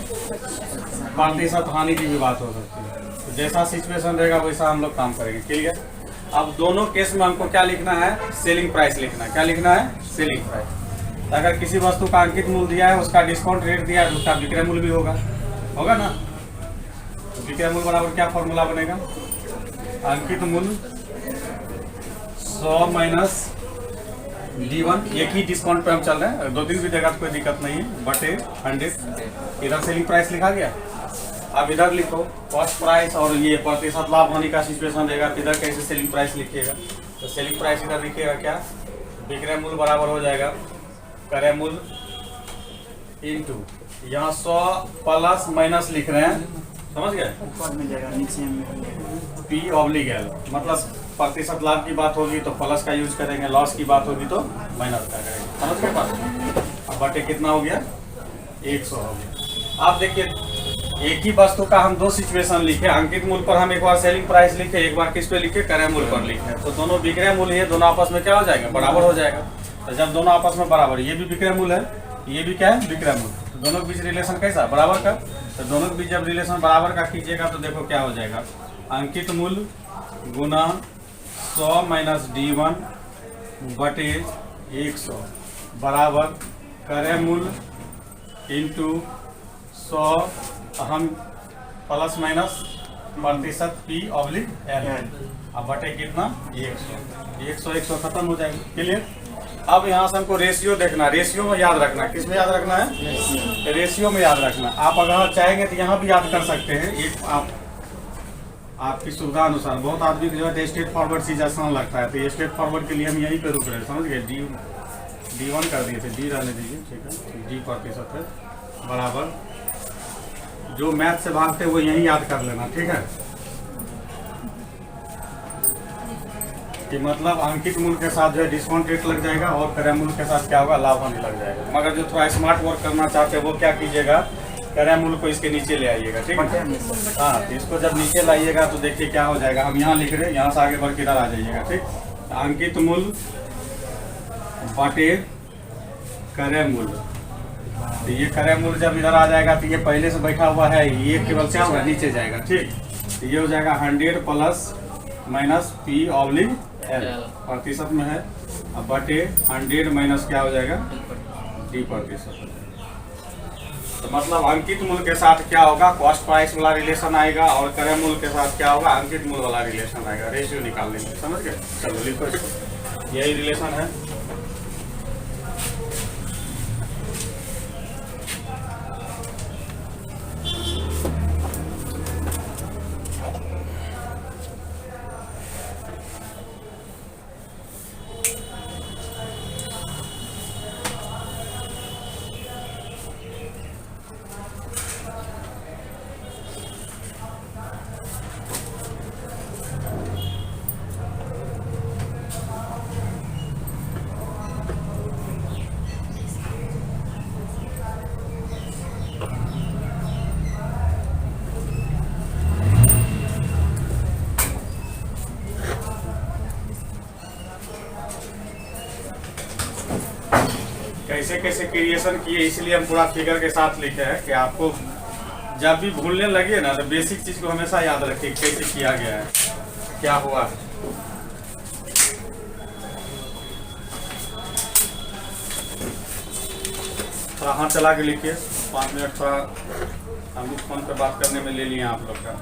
प्रतिशत हानि की भी बात हो सकती है। तो जैसा सिचुएशन रहेगा वैसा हम लोग काम करेंगे। क्लियर? अब दोनों केस में हमको क्या लिखना है? सेलिंग प्राइस लिखना है। क्या लिखना है? Selling price. अगर किसी वस्तु का अंकित मूल्य दिया है, उसका डिस्काउंट रेट दिया है, उसका विक्रय मूल्य भी होगा ना। तो विक्रय मूल्य बराबर क्या फॉर्मूला बनेगा? अंकित मूल्य 100 माइनस D1। एक ही डिस्काउंट पे हम चल रहे हैं, 2-3 भी देगा तो कोई दिक्कत नहीं है, बटे 100। इधर सेलिंग प्राइस लिखा गया। अब इधर लिखो कॉस्ट प्राइस, और ये प्रतिशत लाभ हानि का सिचुएशन रहेगा, तो इधर कैसे सेलिंग प्राइस लिखिएगा? तो सेलिंग प्राइस इधर लिखिएगा क्या? विक्रय मूल्य बराबर हो जाएगा क्रय मूल्य इंटू, यहाँ 100 प्लस माइनस लिख रहे हैं, समझ गए? ऊपर में जाएगा, नीचे में P ऑब्लिक L, मतलब प्रतिशत लाभ की बात होगी तो प्लस का यूज करेंगे, लॉस की बात होगी तो माइनस का करेंगे। समझ गए बात? अब बटे कितना हो गया? 100 हो गया। आप देखिए एक ही वस्तु का हम दो सिचुएशन लिखे। अंकित मूल्य पर हम एक बार सेलिंग प्राइस लिखे, एक बार किस पे लिखे? क्रय मूल्य पर लिखे। तो दोनों विक्रय मूल्य है, दोनों आपस में क्या हो जाएगा? बराबर हो जाएगा। तो जब दोनों आपस में बराबर, ये भी विक्रय मूल्य है, ये भी क्या है? विक्रय मूल्य, तो दोनों के बीच रिलेशन कैसा? बराबर का। तो दोनों के बीच जब रिलेशन बराबर का कीजिएगा तो देखो क्या हो जाएगा? अंकित मूल्य गुना 100 माइनस D1 बटे 100 बराबर क्रय मूल्य इंटू 100, हम प्लस माइनस प्रतिशत P ऑब्लिक L, अब बटे कितना? 100 खत्म हो जाएगा। क्लियर? अब यहाँ से हमको रेशियो देखना, रेशियो में याद रखना। किस में याद रखना है? रेशियो में याद रखना। आप अगर चाहेंगे तो यहाँ भी याद कर सकते हैं, एक आपकी सुविधा अनुसार। बहुत आदमी को जो है स्ट्रेट फॉरवर्ड चीज आसान लगता है, तो ये स्ट्रेट फॉरवर्ड के लिए हम यहीं पे रुक रहे हैं। समझ गए? D1 कर दिए थे, D रहने दीजिए, ठीक है? D प्रतिशत है बराबर, जो मैथ से भागते वो यहीं याद कर लेना, ठीक है? कि मतलब अंकित मूल्य के साथ जो है डिस्काउंट रेट लग जाएगा, और क्रय मूल्य के साथ क्या होगा? लाभ हानि लग जाएगा। मगर जो थोड़ा स्मार्ट वर्क करना चाहते हैं वो क्या कीजिएगा? क्रय मूल्य को इसके नीचे ले आइएगा, ठीक है? हाँ, तो इसको जब नीचे लाइएगा तो देखिए क्या हो जाएगा। हम यहाँ लिख रहे हैं, यहाँ से आगे बढ़ के इधर आ जाइएगा, ठीक? अंकित मूल्य बटे क्रय मूल्य, तो ये क्रय मूल्य जब इधर आ जाएगा तो ये पहले से बैठा हुआ है, ये केवल क्या होगा? नीचे जाएगा, ठीक? तो ये हो जाएगा 100 plus minus P oblique L, प्रतिशत में है, अब बटे 100 माइनस क्या हो जाएगा? D प्रतिशत। तो मतलब अंकित मूल्य के साथ क्या होगा? कॉस्ट प्राइस वाला रिलेशन आएगा, और क्रय मूल्य के साथ क्या होगा? अंकित मूल्य वाला रिलेशन आएगा। रेशियो निकाल लेंगे, समझ गए? चलो लिखो इसको, यही रिलेशन है। कैसे कैसे क्रिएशन किए, इसलिए हम पूरा फिगर के साथ लिखे हैं कि आपको जब भी भूलने लगे ना तो बेसिक चीज को हमेशा याद रखिए, कैसे किया गया है, क्या हुआ। थोड़ा हाथ चला के लिखिए, 5 मिनट थोड़ा हम इस फोन पे बात करने में ले लिए आप लोग का।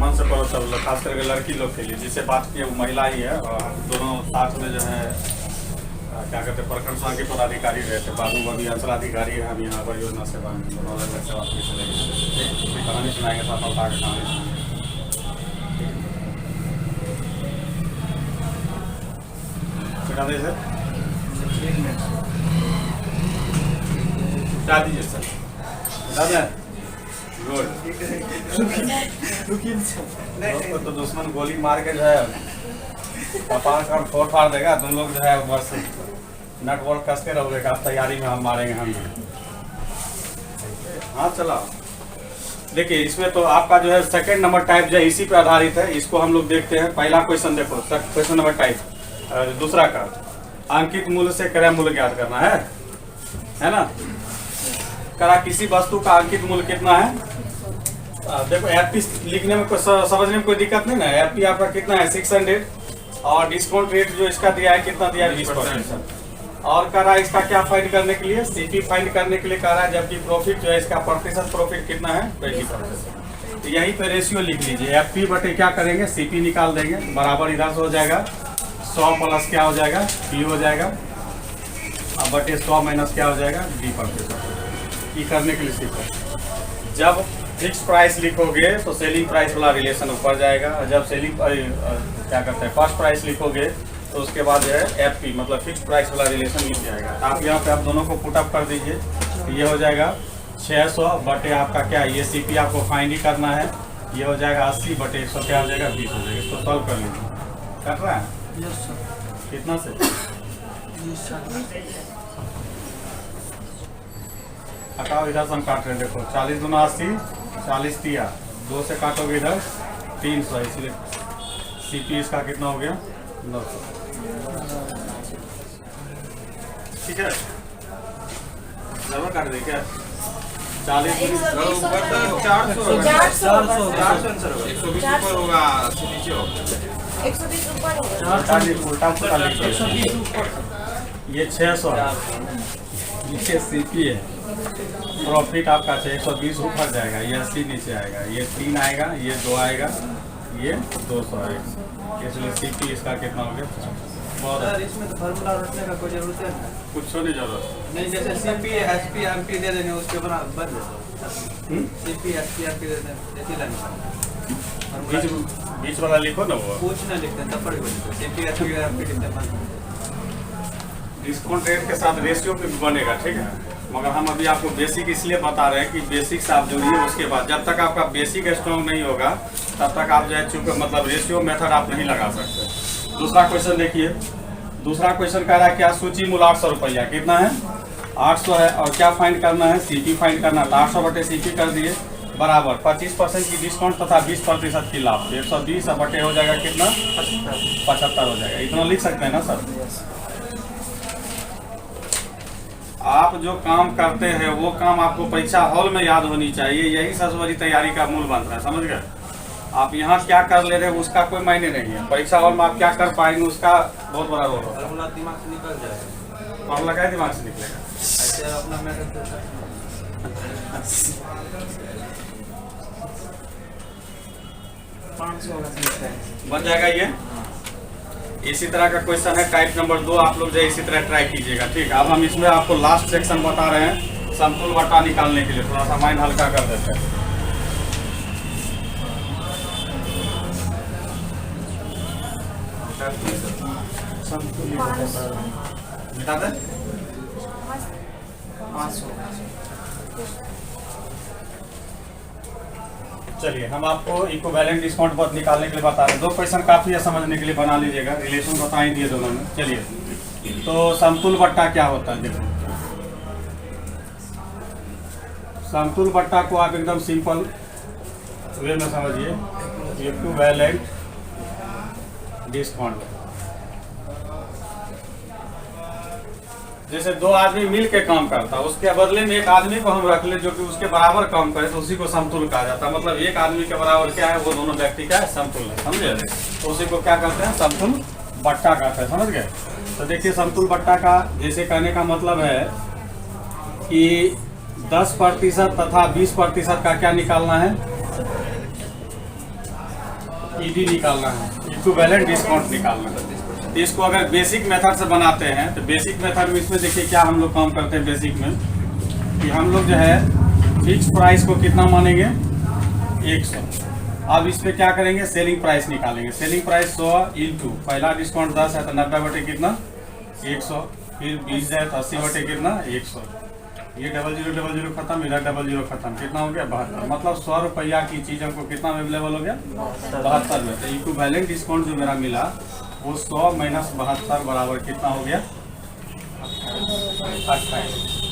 मन से करो सब लोग, खास करके लड़की लोग के लिए, जिससे बात की वो महिला ही है, और दोनों साथ में जो है क्या कहते हैं प्रखंड संघ के पदाधिकारी रहे थे। बाबू अभी अंचलाधिकारी है, हम यहाँ पर योजना सेवा दोनों अलग अलग सेवा की चलेगी। कहानी सुनाएंगे, सफलता की कहानी। क्या दीजिए सर, बता दीजिए सर, बता दें। गुड। तो दुश्मन गोली मार के जो है कपाल का फोड़ फाड़ देगा, तुम लोग जो है बस नट वर्क कसते रहोगे, आप तैयारी में हम मारेंगे हम। हाँ चला। देखिए इसमें तो आपका जो है सेकंड नंबर टाइप जो है इसी पे आधारित है। इसको हम लोग देखते हैं। पहला क्वेश्चन देखो, क्वेश्चन नंबर टाइप दूसरा का अंकित मूल्य से क्रय मूल्य ज्ञात करना है ना। करा किसी वस्तु का अंकित मूल्य कितना है। देखो एफपी लिखने में कोई समझने में कोई दिक्कत नहीं ना। एफपी आपका कितना है 600 और डिस्काउंट रेट जो इसका दिया है कितना दिया है 20%। और कह रहा है इसका क्या फाइंड करने के लिए, सीपी फाइंड करने के लिए कह रहा है, जबकि प्रॉफिट जो है इसका प्रतिशत प्रॉफिट कितना है 20%। तो यहीं पे रेशियो लिख लीजिए। एफपी बटे क्या करेंगे सीपी निकाल देंगे, बराबर इधर से हो जाएगा 100 प्लस क्या हो जाएगा पी हो जाएगा, अब बटे 100 माइनस क्या हो जाएगा D%। ये करने के लिए सीखो। जब फिक्स प्राइस लिखोगे तो सेलिंग प्राइस वाला रिलेशन ऊपर जाएगा, और जब सेलिंग क्या करते हैं फर्स्ट प्राइस लिखोगे तो उसके बाद जो है एफपी मतलब फिक्स प्राइस वाला रिलेशन नीचे आएगा। तो आप यहाँ पे आप दोनों को पुटअप कर दीजिए। तो ये हो जाएगा 600 बटे आपका क्या ये सीपी आपको फाइंड ही करना है। ये हो जाएगा 80 बटे 100 क्या हो जाएगा 20 हो जाएगा। इसको सॉल्व कर लीजिए। कर रहा है कितना से हटाओ, इधर से हम काट रहे हैं। देखो 40 दूना 80, 40 तिया 2 से काटोगे इधर 300, इसलिए सीपी इसका कितना हो गया 900। ठीक है जरूर काट दे क्या 40 120 ऊपर होगा 80 नीचे होगा 120 ऊपर होगा। उल्टा पुल्टा लिख दीजिए। ये 600 नीचे सीपी है, प्रॉफिट आपका 120 ऊपर जाएगा, ये 80 नीचे आएगा, ये 3 आएगा, ये 2 आएगा, ये 200 आएगा। इसलिए सीपी इसका कितना हो गया बहुत। सर इसमें तो फार्मूला रटने का कोई जरूरत है कुछ नहीं जरूरत नहीं। जैसे सीपी एसपी एमपी दे देंगे उसके बना बन जाता सीपी एसपी एमपी दे देंगे ऐसी लाइन बीच वाला लिखो ना वो कुछ ना लिखते तब पर सीपी एसपी एमपी कितने बन डिस्काउंट रेट के साथ रेशियो पे भी बनेगा। ठीक है, मगर हम अभी आपको बेसिक इसलिए बता रहे हैं कि बेसिक से आप जोड़िए। उसके बाद जब तक आपका बेसिक स्ट्रॉन्ग नहीं होगा तब तक आप जो है चूंकि मतलब रेशियो मेथड आप नहीं लगा सकते। दूसरा क्वेश्चन देखिए। दूसरा क्वेश्चन कह रहा है क्या सूची मूल्य 800 रुपया कितना है 800 है, और क्या फाइंड करना है सीपी फाइंड करना है। तो 800 बटे सीपी कर दिए बराबर 25% की डिस्काउंट तथा 20% की लाभ। 120 बटे हो जाएगा कितना 75 हो जाएगा। इतना लिख सकते हैं ना सर। आप जो काम करते हैं वो काम आपको परीक्षा हॉल में याद होनी चाहिए। यही सबसे बड़ी तैयारी का मूल मंत्र है, समझ गए। आप यहाँ क्या कर ले रहे हैं उसका कोई मायने नहीं है, परीक्षा हॉल में आप क्या कर पाएंगे उसका बहुत बड़ा रोल होता है। फार्मूला दिमाग से निकल जाएगा, फार्मूला क्या दिमाग से निकलेगा। ऐसे अपना मेहनत बन जाएगा ये। इसी तरह का क्वेश्चन है टाइप नंबर 2, आप लोग जो है इसी तरह ट्राई कीजिएगा। ठीक, अब हम इसमें आपको लास्ट सेक्शन बता रहे हैं समतुल बट्टा निकालने के लिए। थोड़ा सा माइंड हल्का कर देते हैं। मिटा दे चलिए हम आपको इक्विवेलेंट डिस्काउंट पथ निकालने के लिए बता रहे हैं। 2 क्वेश्चन काफी है समझने के लिए, बना लीजिएगा। रिलेशन बता ही दिए दोनों में। चलिए तो समतुल बट्टा क्या होता है देखो। समतुल बट्टा को आप एकदम सिंपल वे में समझिए। इक्विवेलेंट डिस्काउंट जैसे 2 आदमी मिल के काम करता है, उसके बदले में एक आदमी को हम रख ले जो कि उसके बराबर काम करे, तो उसी को समतुल कहा जाता है। मतलब एक आदमी के बराबर क्या है वो दोनों व्यक्ति का समतुल है, समझे। तो उसी को क्या कहते हैं समतुल बट्टा कहते हैं, समझ गए। तो देखिए समतुल बट्टा का जैसे कहने का मतलब है कि 10% तथा 20% का क्या निकालना है ईडी निकालना है, इक्विवेलेंट डिस्काउंट निकालना है। तो इसको अगर बेसिक मेथड से बनाते हैं तो बेसिक मेथड में इसमें देखिए क्या हम लोग काम करते हैं बेसिक में कि हम लोग जो है फिक्स प्राइस को कितना मानेंगे 100। अब इस पे क्या करेंगे सेलिंग प्राइस निकालेंगे। सेलिंग प्राइस 100 इंटू पहला डिस्काउंट 10 है तो 90 बटे कितना 100, फिर 20 है तो 80 बटे कितना 100। ये 0000 खत्म, इधर 00 खत्म, कितना हो गया 72। मतलब 100 रुपया की चीज हमको कितना अवेलेबल हो गया 72 में। तो इक्विवेलेंट डिस्काउंट जो मेरा मिला वो 100 माइनस 72 बराबर कितना हो गया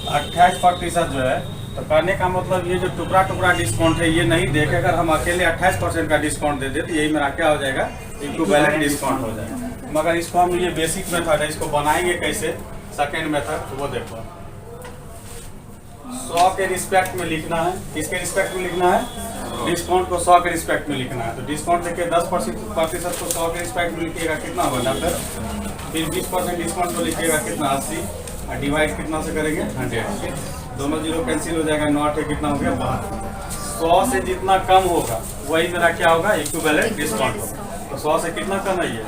28% जो है। तो कहने का मतलब ये जो टुकड़ा टुकड़ा डिस्काउंट है ये नहीं देके अगर हम अकेले 28% का डिस्काउंट दे दे तो यही मेरा क्या हो जाएगा, इक्विवेलेंट डिस्काउंट हो जाएगा। मगर इसको हम ये बेसिक मेथड है, इसको बनाएंगे कैसे, सेकेंड मेथड वो देखो। 100 के रिस्पेक्ट में लिखना है, किसके रिस्पेक्ट में लिखना है, डिस्काउंट को 100 के रिस्पेक्ट में लिखना है। तो डिस्काउंट देखिए 10% को 100 के रिस्पेक्ट में लिखिएगा कितना होगा 90, फिर 20% डिस्काउंट को लिखिएगा कितना 80, और डिवाइड कितना से करेंगे 100, दोनों जीरो कैंसिल हो जाएगा, 9 है कितना हो गया 12। 100 से जितना कम होगा वही मेरा क्या होगा, इक्विवेलेंट डिस्काउंट होगा। तो 100 से कितना कम है ये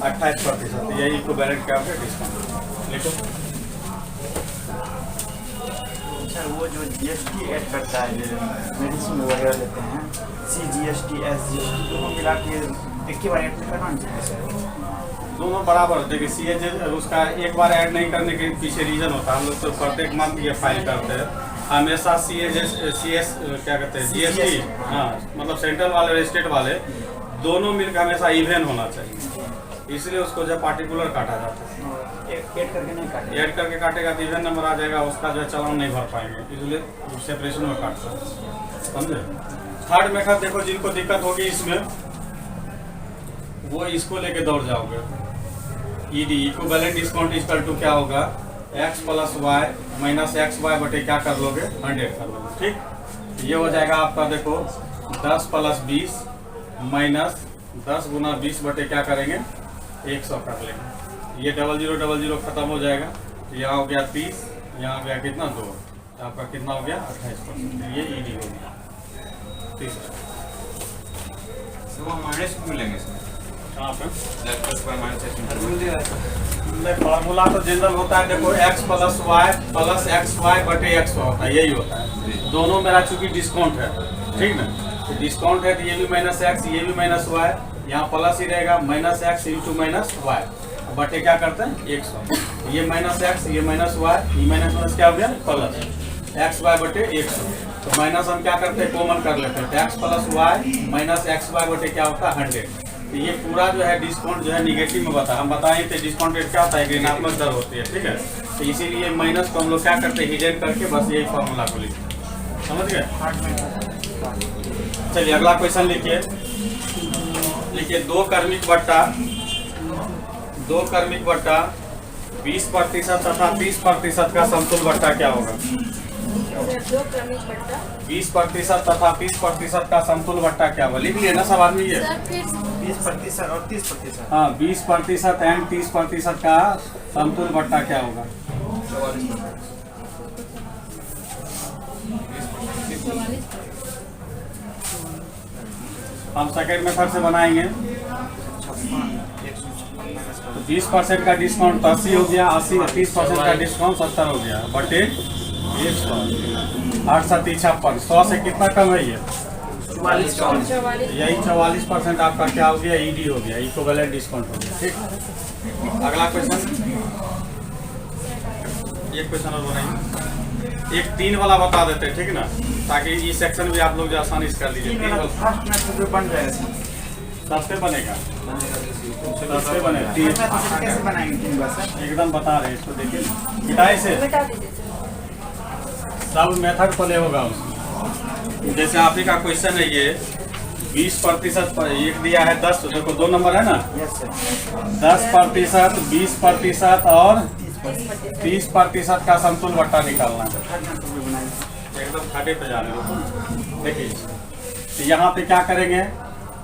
28%, यही इक्विवेलेंट क्या होगा डिस्काउंट। लिखो सर वो जो जीएसटी ऐड करता है, मेडिसिन वगैरह लेते हैं, CGST SGST दोनों मिला के एक ही बार ऐड करना चाहिए सर। दोनों बराबर। देखिए CAG उसका एक बार ऐड नहीं करने के पीछे रीजन होता है, हम लोग तो प्रत्येक मंथ ये फाइल करते हैं हमेशा। CS क्या कहते हैं GST, हाँ मतलब सेंट्रल वाले और स्टेट वाले दोनों मिलकर हमेशा इवन होना चाहिए, इसलिए उसको जो पार्टिकुलर काटा जाता है। ऐड करके नहीं काटेगा, ऐड करके काटेगा तो इवन नंबर आ जाएगा, उसका जो चालान नहीं भर पाएंगे, इसलिए सेपरेशन में काटता है, समझे। थर्ड मेथड देखो, जिनको दिक्कत होगी इसमें वो इसको लेके दौड़ जाओगे। ED equivalent discount equal to क्या होगा, x + y माइनस XY बटे क्या कर लोगे 100 कर लोगे, ठीक। ये हो जाएगा आपका देखो 10 + 20 माइनस 10 गुना 20 बटे क्या करेंगे 100 कर लेंगे। ये 0000 खत्म हो जाएगा, यहाँ हो गया 30, यहाँ हो गया कितना 2, आपका कितना हो गया 28%। ये ED हो गया 30। वो माइनस मिलेंगे इसमें कहाँ पे फार्मूला तो जनरल होता है, देखो x + y + XY बटे 100 होता है, यही होता है। दोनों मेरा चूंकि डिस्काउंट है, ठीक ना, तो डिस्काउंट है तो ये भी -x ये भी -y, यहाँ प्लस ही रहेगा -x × -y बटे क्या करते हैं 100। ये -x ये -y ये माइनस क्या हो गया प्लस XY बटे 100। तो माइनस हम क्या करते हैं कॉमन कर लेते हैं, x + y - XY बटे क्या होता है 100। तो ये पूरा जो है डिस्काउंट जो है निगेटिव में बता, हम बताएं तो डिस्काउंट रेट क्या होता है ऋणात्मक दर होती है, ठीक है। तो इसीलिए माइनस को हम लोग क्या करते हैं हिडन करके बस यही फॉर्मूला को लिखते हैं, समझ गए। चलिए अगला क्वेश्चन लिखिए। दो कर्मिक बट्टा 20% तथा 30% का समतुल बट्टा क्या होगा। 20% तथा 30% का समतुल बट्टा क्या होगा, लिख लिए ना सब आदमी ये। 20% और 30%। हाँ 20% एंड 30% का समतुल बट्टा क्या होगा। हम सेकेंड मेथड से बनाएंगे। तो 20% का डिस्काउंट 80 हो गया, 80 और 30% का डिस्काउंट 70 हो गया बटे 100, 8 7 56। 100 से कितना कम है ये 44। यही 44% आपका क्या हो गया ED हो गया, इक्विवेलेंट डिस्काउंट हो गया, ठीक। अगला क्वेश्चन, एक क्वेश्चन और बनाइए, एक 3 वाला बता देते हैं, ठीक ना, ताकि ये सेक्शन भी आप लोग जो आसानी से कर लीजिए। बन जाएगा, सबसे बनेगा, सबसे बनेगा कैसे बनाएंगे एकदम बता रहे हैं, इसको देखिए मिटाई से बता दीजिए। सब मेथड प्ले होगा उसमें। जैसे आप ही का क्वेश्चन है ये 20% एक दिया है 10, देखो 2 नंबर है ना, 10%, 20% और 30% का समतुल बट्टा निकालना है। एकदम खाटे पे जाने दो। देखिए तो यहाँ पे क्या करेंगे,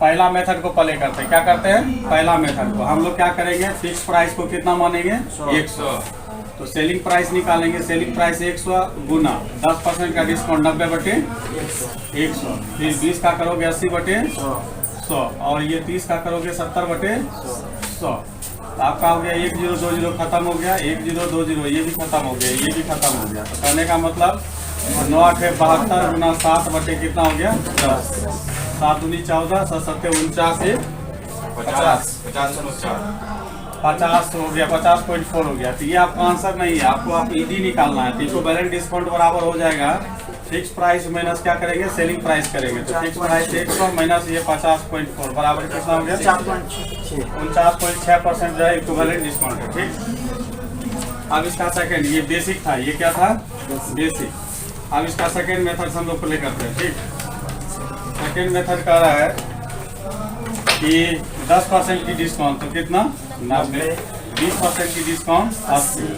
पहला मेथड को प्ले करते हैं। क्या करते हैं, पहला मेथड को हम लोग क्या करेंगे, फिक्स प्राइस को कितना मानेंगे 100। तो सेलिंग प्राइस निकालेंगे, सेलिंग प्राइस 100 गुना 10% का डिस्काउंट 90 बटे 100, फिर 20 का करोगे 80 बटे 100 और ये 30 का करोगे 70 बटे 100। तो आपका हो गया 1020 खत्म हो गया, 1020 ये भी खत्म हो गया, ये भी खत्म हो गया। तो कहने का मतलब 9 8 72 गुना 7 बटे कितना हो गया 10, 7 दूनी 14, 7 7 49 50 हो गया, 50.4 हो गया। तो ये आपका आंसर नहीं है, आपको आप ED निकालना है। तो इक्विवेलेंट डिस्काउंट बराबर हो जाएगा फिक्स प्राइस माइनस क्या करेंगे सेलिंग प्राइस करेंगे। तो फिक्स प्राइस 100 माइनस ये 50.4 बराबर कितना हो गया 49.6% जो है इक्विवेलेंट डिस्काउंट है, ठीक। अब इसका सेकंड, ये बेसिक था, ये क्या था बेसिक। अब इसका सेकेंड मेथड हम लोग प्ले करते हैं। ठीक, सेकेंड मेथड कह रहा है कि 10% की डिस्काउंट, तो कितना 90, 20% की डिस्काउंट 80,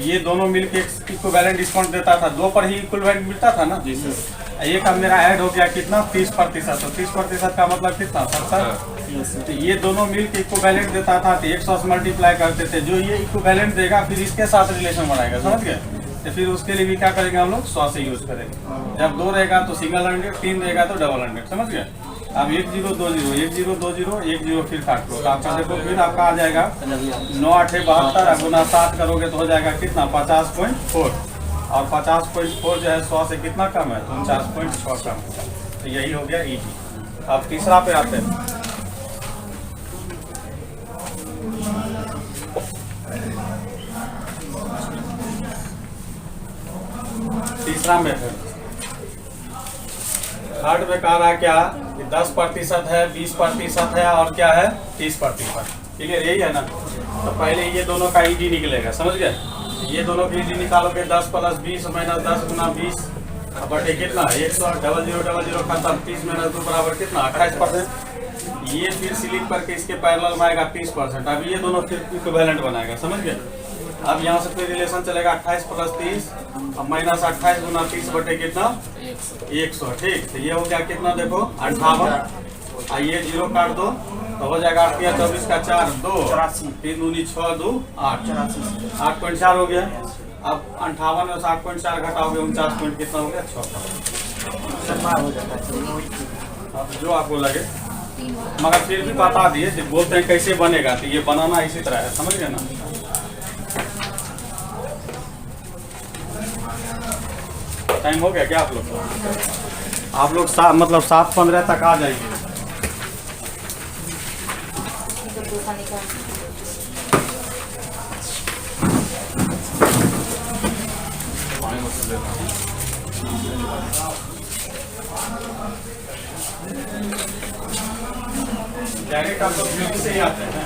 ये दोनों मिलके इक्विवेलेंट डिस्काउंट देता था, दो पर ही इक्विवेलेंट मिलता था ना जी सर। एक अब मेरा ऐड हो गया कितना 30%, तो 30% का मतलब कितना 70, तो ये दोनों मिलके इक्विवेलेंट देता था, तो 100 से मल्टीप्लाई करते थे, जो ये इक्विवेलेंट देगा फिर इसके साथ रिलेशन बनाएगा, समझ गए। तो फिर उसके लिए भी क्या करेंगे हम लोग 100 से यूज करेंगे। जब 2 रहेगा तो सिंगल 100, 3 रहेगा तो डबल 100, समझ गए। अब 10 20 10 20 10 फिर काट लो, तो आपका देखो फिर आपका आ जाएगा 9 8 72, गुना 7 करोगे तो हो जाएगा कितना 50.4, और 50.4 जो है 100 से कितना कम है, तो 49.6 कम है। तो यही हो गया इजी। अब तीसरा पे आते हैं। तीसरा मेथड थर्ड में कह रहा है क्या कि 10% है, 20% है और क्या है 30%। क्लियर, यही है ना। तो पहले ये दोनों का ईडी निकलेगा, समझ गए। ये दोनों की ईडी निकालोगे 10 + 20 - 10 गुना 20 बटे कितना 100, 0000 खत्म, 30 - 2 बराबर कितना 28%। ये फिर स्लिप करके इसके पैरेलल में आएगा 30%। अब ये दोनों फिर इक्विवेलेंट बनाएगा, समझ गए। अब यहाँ से फिर रिलेशन चलेगा 28 + 30 अब -28 गुना 30 बटे कितना 100। ठीक, तो ये हो गया कितना देखो 58, ये 0 काट दो तो हो जाएगा 8 × 24 का 4 2 3 दूनी 6 2 8 8.4 हो गया। अब 58 में से 8.4 घटाओगे 49 पॉइंट कितना हो गया 6 हो जाता है। अब जो आपको लगे, मगर फिर भी बता दिए जब बोलते हैं कैसे बनेगा, तो ये बनाना इसी तरह है, समझ गए ना। टाइम हो गया क्या आप लोग का? आप लोग मतलब 7:15 तक आ जाएंगे। डायरेक्ट आप लोग से ही आते हैं।